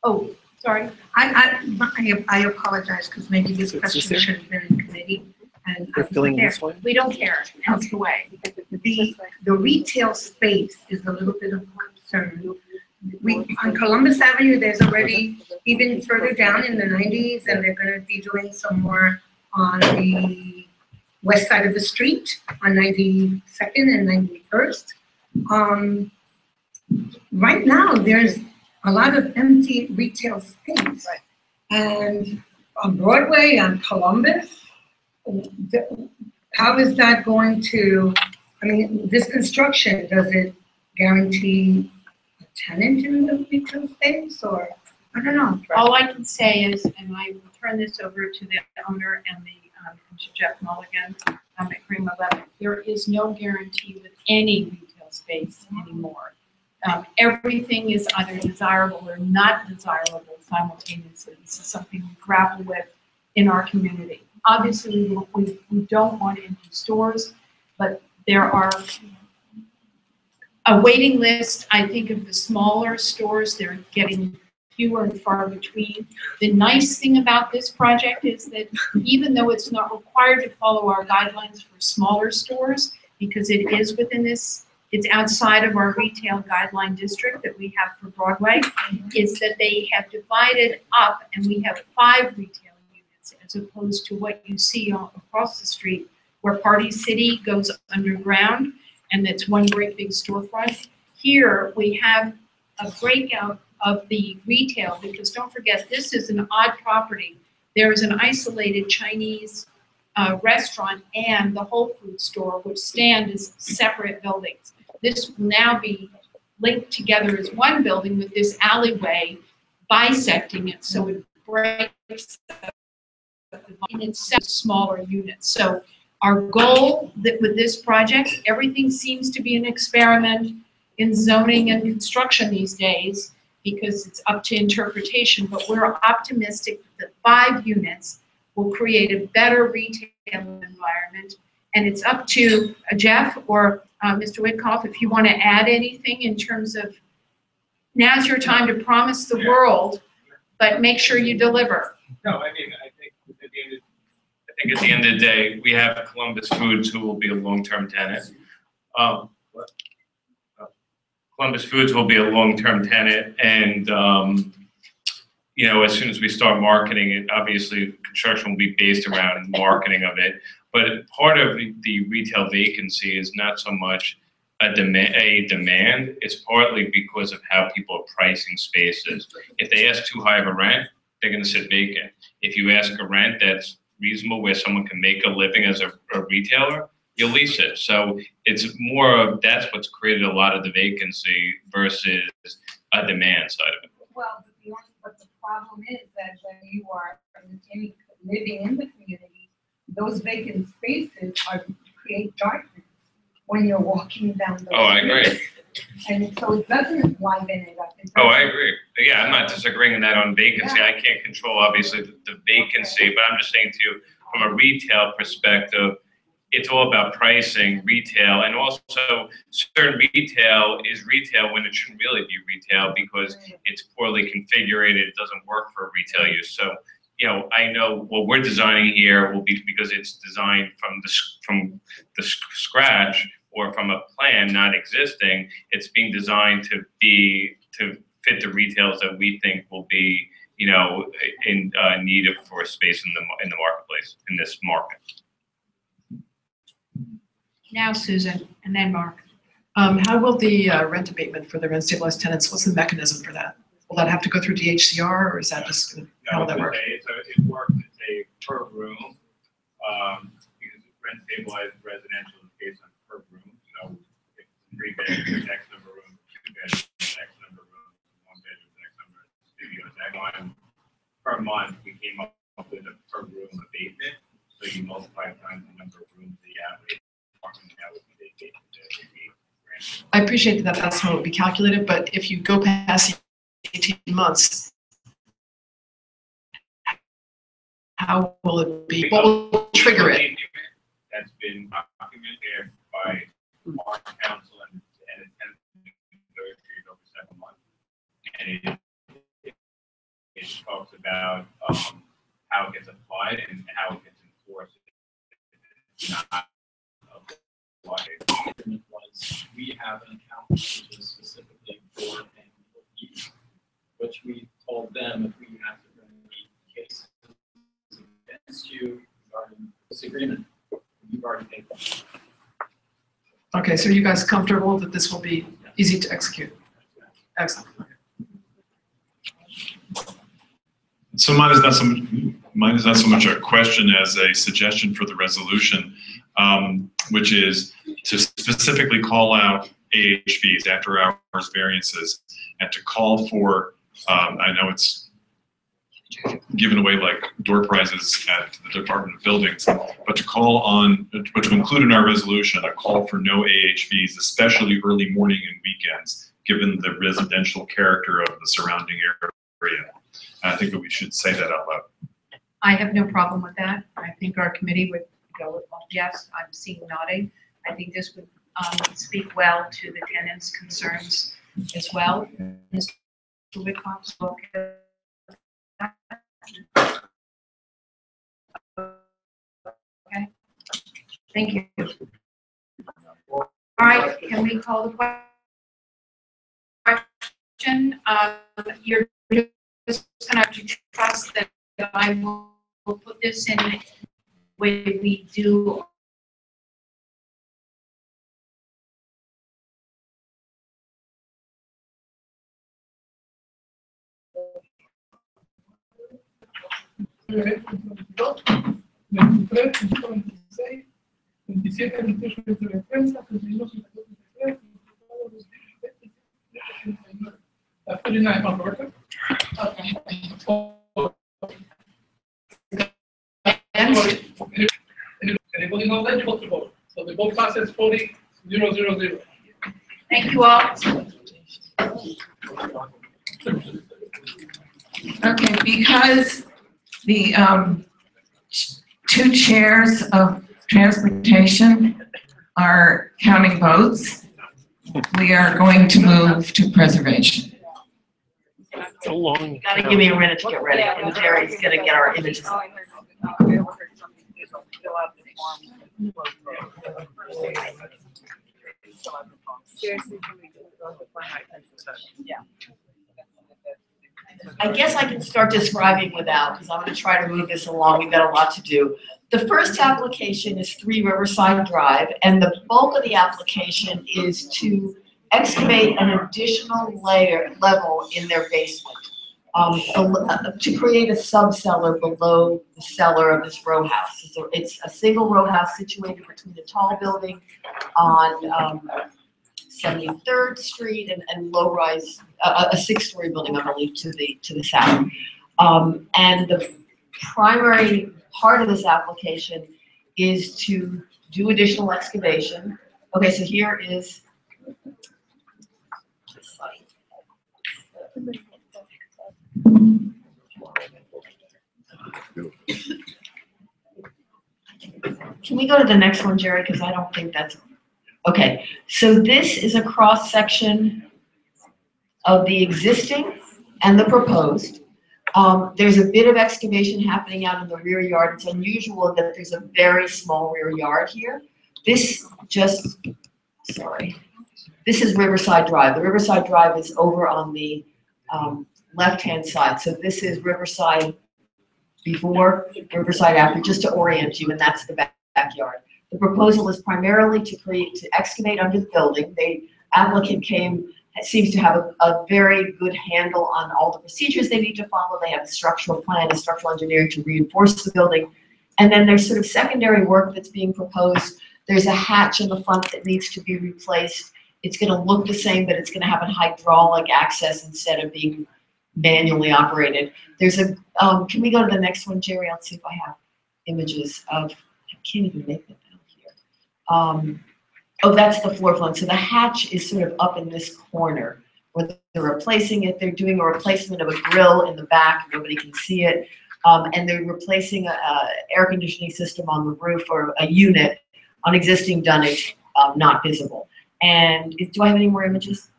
Oh, sorry. I apologize because maybe this question should have been in committee. And They're filling this one? We don't care. That's the way. The retail space is a little bit of a concern. On Columbus Avenue, there's already, even further down in the 90s, and they're going to be doing some more on the west side of the street on 92nd and 91st. Right now, there's a lot of empty retail space. Right. And on Broadway, on Columbus, how is that going to, I mean, this construction, does it guarantee a tenant in the retail space, or, I don't know. All I can say is, and I will turn this over to the owner and to Jeff Mulligan at Cream 11, there is no guarantee with any retail space anymore. Everything is either desirable or not desirable simultaneously. This is something we grapple with in our community. Obviously, we don't want empty stores. but there are a waiting list. I think of the smaller stores, they're getting fewer and far between. The nice thing about this project is that even though it's not required to follow our guidelines for smaller stores, because it is within this, it's outside of our retail guideline district that we have for Broadway, is that they have divided up and we have 5 retail units as opposed to what you see across the street where Party City goes underground and it's one great big storefront. Here we have a breakout of the retail, because don't forget, this is an odd property. There is an isolated Chinese restaurant and the Whole Foods store, which stand as separate buildings. This will now be linked together as one building with this alleyway bisecting it, so it breaks in itself smaller units. So our goal that with this project, everything seems to be an experiment in zoning and construction these days, because it's up to interpretation, but we're optimistic that 5 units will create a better retail environment. And it's up to Jeff or Mr. Witkoff, if you want to add anything in terms of, now's your time to promise the world, but make sure you deliver. No, I mean, I think at the end of the day, we have Columbus Foods, who will be a long-term tenant. Columbus Foods will be a long-term tenant, and you know, as soon as we start marketing it, obviously construction will be based around marketing of it. But part of the retail vacancy is not so much a demand. It's partly because of how people are pricing spaces. If they ask too high of a rent, they're going to sit vacant. If you ask a rent that's reasonable, where someone can make a living as a retailer, you'll lease it. So it's more of, that's what's created a lot of the vacancy versus a demand side of it. Well, but the problem is that when you are living in the community, those vacant spaces create darkness when you're walking down the Oh, I agree. And so it doesn't widen it up. Oh, I agree. Yeah, I'm not disagreeing with that on vacancy. I can't control, obviously, the vacancy, but I'm just saying to you, from a retail perspective, it's all about pricing, retail, and also certain retail is retail when it shouldn't really be retail because it's poorly configured, it doesn't work for retail use. So, you know, I know what we're designing here will be because it's designed from the scratch or from a plan not existing. It's being designed to fit the retails that we think will be, you know, in need of for space in the marketplace in this market. Now Susan, and then Mark. How will the rent abatement for the rent stabilized tenants, what's the mechanism for that? Will that have to go through DHCR, or is that just, how will that work? It works, it's a per room, because rent stabilized residential is based on per room. So if 3 bedrooms, X number of rooms, 2 bedrooms, X number of rooms, 1 bedroom, X number of studios, per month, we came up with a per room abatement. So you multiply times the number of rooms that you have. I appreciate that that's how it would be calculated, but if you go past 18 months, how will it be? What will trigger it? That's been documented by our council and it's negotiated over 7 months. And it talks about how it gets applied and how it gets enforced. We have an account which is specifically for annual use, which we told them if we have to bring any cases against you regarding this agreement, you've already paid them. Okay, so you guys comfortable that this will be easy to execute? Excellent. So mine is not so much a question as a suggestion for the resolution, which is to specifically call out AHVs, after hours variances, and to call for, I know it's given away like door prizes at the Department of Buildings, but to include in our resolution a call for no AHVs, especially early morning and weekends, given the residential character of the surrounding area. I think that we should say that out loud. I have no problem with that. I think our committee would go with, yes, I'm seeing nodding. I think this would speak well to the tenants' concerns as well. Mr. Whitcomb spoke. Okay, thank you. All right, can we call the question? You're just gonna have to trust that I will put this in the way we do. Anybody not eligible to vote? So the vote passes 40-0-0-0. Thank you all. Okay, because the two chairs of transportation are counting votes, we are going to move to preservation. It's a long. Gotta give me a minute to get ready, and Jerry's gonna get our images. I guess I can start describing without, because I'm gonna try to move this along, we've got a lot to do. The first application is 3 Riverside Drive, and the bulk of the application is to excavate an additional level in their basement, to create a sub-cellar below the cellar of this row house. So it's a single row house situated between the tall building on 73rd Street and low-rise, a 6-story building, I believe, to the south. And the primary part of this application is to do additional excavation. Okay, so here is Can we go to the next one, Jerry? Because I don't think that's okay. So this is a cross section of the existing and the proposed. There's a bit of excavation happening out in the rear yard. It's unusual that there's a very small rear yard here. This is Riverside Drive. The Riverside Drive is over on the left-hand side. So this is Riverside before, Riverside after, just to orient you, and that's the backyard. The proposal is primarily to excavate under the building. The applicant seems to have a very good handle on all the procedures they need to follow. They have a structural plan, a structural engineering to reinforce the building. And then there's sort of secondary work that's being proposed. There's a hatch in the front that needs to be replaced. It's gonna look the same, but it's gonna have a hydraulic access instead of being manually operated. There's a, can we go to the next one, Jerry? I'll see if I have images of, I can't even make them out here. Oh, that's the floor plan. So the hatch is sort of up in this corner where they're replacing it. They're doing a replacement of a grill in the back. Nobody can see it. And they're replacing a air conditioning system on the roof, or a unit on existing dunnage, not visible. And do I have any more images?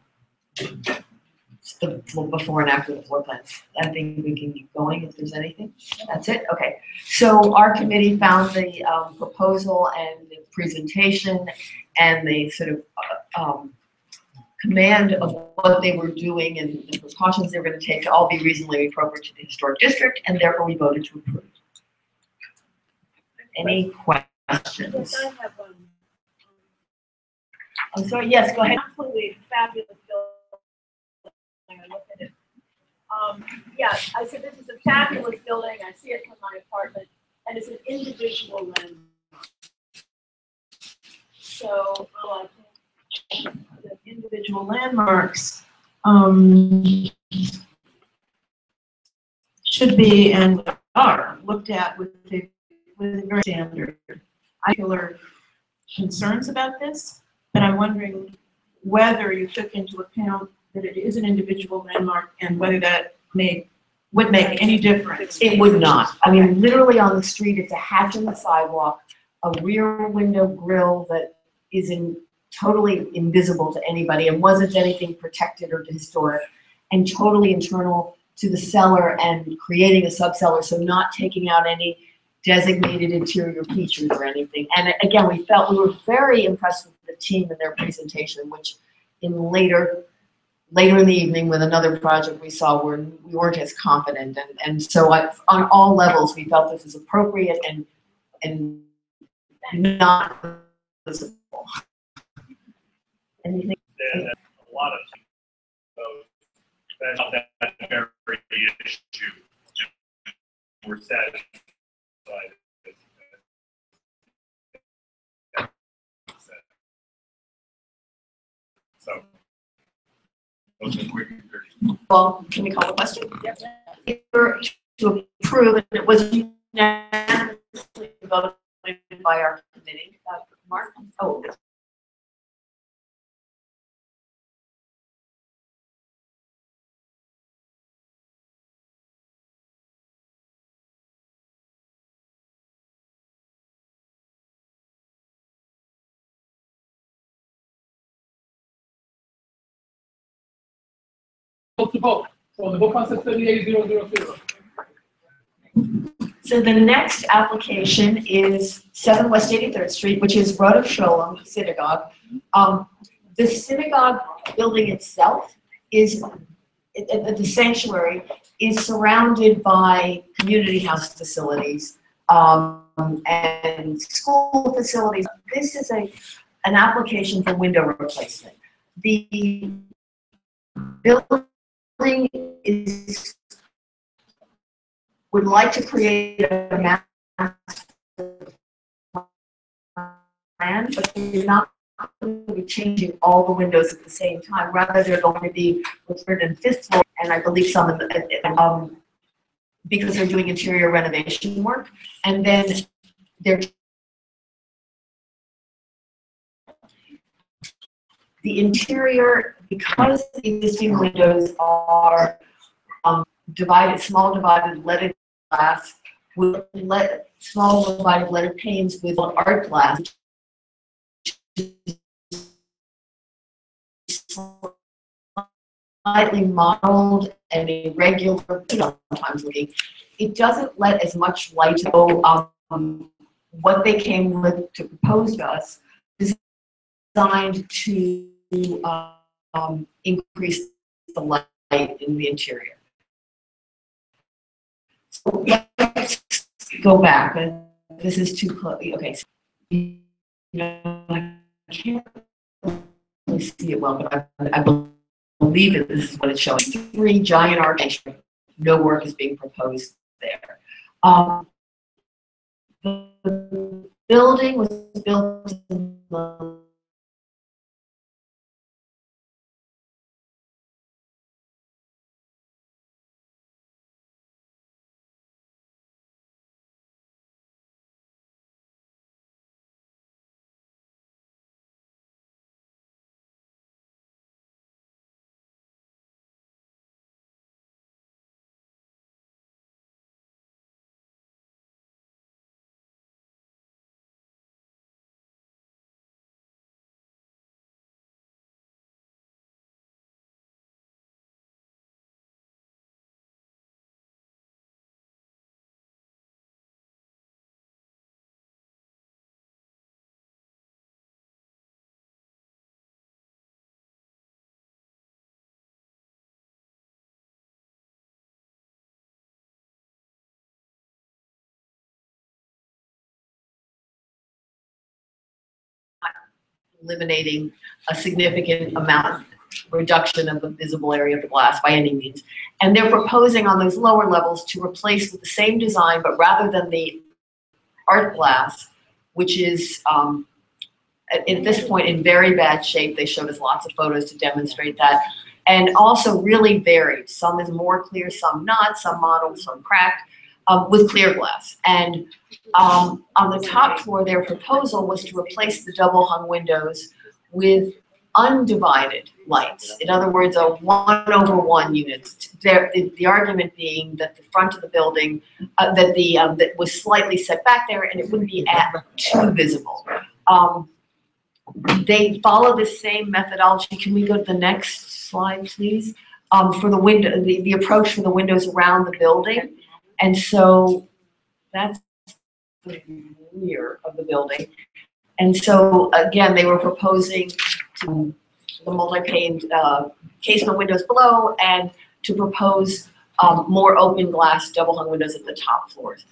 It's the before and after the floor plans. I think we can keep going if there's anything. That's it? Okay. So our committee found the proposal and the presentation and the sort of command of what they were doing and the precautions they were going to take to all be reasonably appropriate to the historic district, and therefore we voted to approve. Any questions? Yes, I have I'm sorry, yes, go ahead. absolutely fabulous building. I looked at it. Yeah, I said this is a fabulous building. I see it from my apartment, and it's an individual landmark. So I think the individual landmarks should be and are looked at with a very standard. I have concerns about this, but I'm wondering whether you took into account that it is an individual landmark and whether that would make any difference. It would not. I mean, literally on the street, it's a hatch in the sidewalk, a rear window grill that is totally invisible to anybody and wasn't anything protected or historic, and totally internal to the cellar and creating a subcellar, so not taking out any designated interior features or anything. And again, we were very impressed with the team and their presentation, which later in the evening with another project we saw we weren't as confident. And so on all levels, we felt this is appropriate and not visible. Anything? Then a lot of that's not that very issue. We're satisfied. So, those are quick. Well, can we call the question? Yes. If we're to approve, and it was unanimously voted by our committee. Mark? Oh. To vote. So the vote passes 38-0-0-0. So the next application is 7 West 83rd Street, which is Rodef Sholem Synagogue. The synagogue building itself is, the sanctuary is surrounded by community house facilities and school facilities. This is an application for window replacement. The building would like to create a master plan, but they're not going to be changing all the windows at the same time. Rather, they're going to be the 3rd and 5th floor, and I believe some in the, because they're doing interior renovation work, and then they're the interior, because the existing windows are divided, small divided leaded glass with small divided leaded panes with art glass, slightly modeled and irregular, sometimes looking. It doesn't let as much light go. What they came with to propose to us is designed to increase the light in the interior. So let's go back. This is too close. Okay, so, I can't really see it well, but I believe that this is what it's showing. 3 giant archways. No work is being proposed there. The building was built in the eliminating a significant amount reduction of the visible area of the glass by any means. And they're proposing on those lower levels to replace with the same design, but rather than the art glass, which is at this point in very bad shape. They showed us lots of photos to demonstrate that. And also really varied. Some is more clear, some not, some modeled, some cracked, with clear glass. And on the top floor, their proposal was to replace the double hung windows with undivided lights. In other words, a 1/1 units. The argument being that the front of the building, that was slightly set back there and it wouldn't be too visible. they follow the same methodology. Can we go to the next slide, please? For the window, the approach for the windows around the building. And so that's the rear of the building. And so again, they were proposing to the multi-pane casement windows below and to propose more open glass double hung windows at the top floors.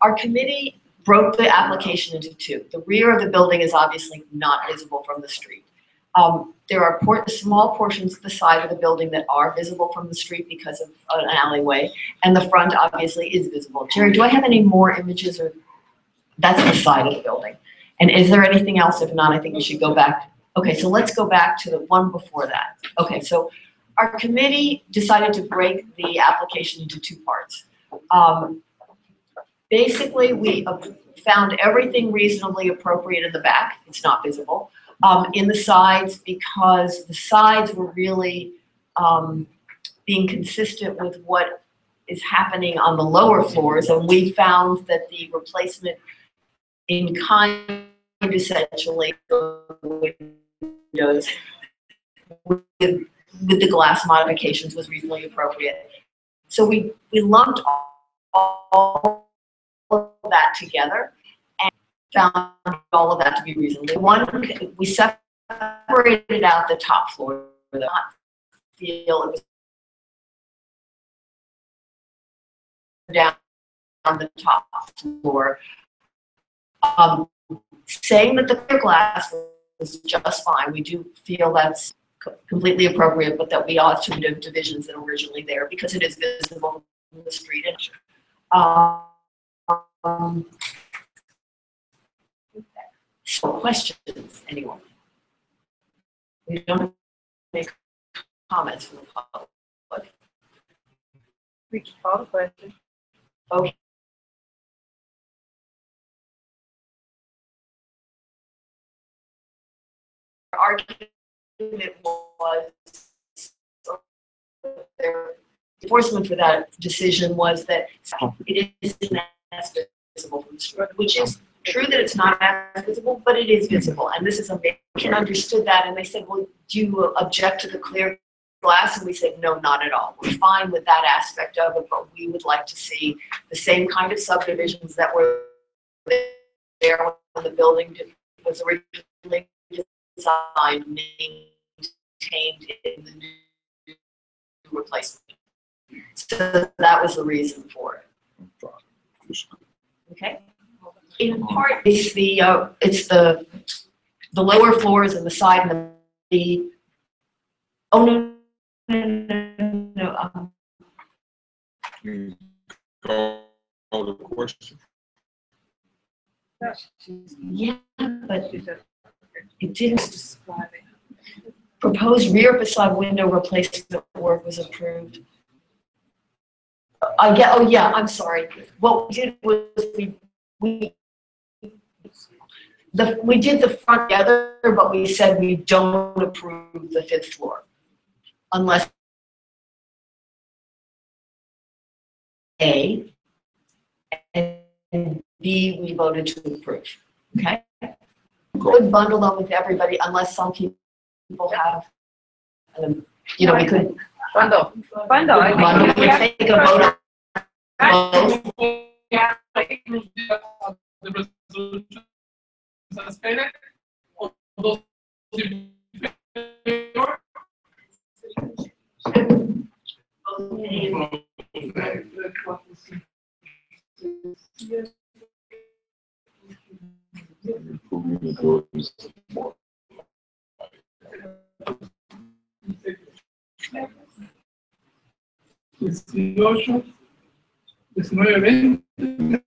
Our committee broke the application into two. The rear of the building is obviously not visible from the street. There are small portions of the side of the building that are visible from the street because of an alleyway, and the front obviously is visible. Jerry, do I have any more images, or that's the side of the building? And is there anything else? If not, I think we should go back. Okay, so let's go back to the one before that. Okay, so our committee decided to break the application into two parts. Basically, we found everything reasonably appropriate in the back. It's not visible. In the sides, because the sides were really being consistent with what is happening on the lower floors, and we found that the replacement in kind, essentially, windows with the glass modifications was reasonably appropriate. So we lumped all of that together and found all of that to be reasonable. We separated out the top floor. Not feel it was down on the top floor, saying that the clear glass was just fine. We do feel that's completely appropriate, but that we ought to do divisions that are originally there because it is visible from the street. So questions, anyone? We don't make comments from the public. We can call the question. Okay. Argument was, their enforcement for that decision was that it isn't as visible from the street, which is true that it's not as visible, but it is visible. And this is American understood that, and they said, well, do you object to the clear glass? And we said, no, not at all. We're fine with that aspect of it, but we would like to see the same kind of subdivisions that were there when the building was originally designed, maintained in the new replacement. So that was the reason for it. Okay. In part, it's the lower floors and the side and the oh no. Call the question. Yeah, but it didn't. Proposed rear facade window replacement work was approved. Oh yeah, I'm sorry. What we did was we did the front together, but we said we don't approve the 5th floor unless A, and B, we voted to approve. Okay? Could bundle them with everybody unless some people have, we could bundle. We take a vote on both. Yeah, the resolution suspended. All those in favor? Disclosure. 19, 20,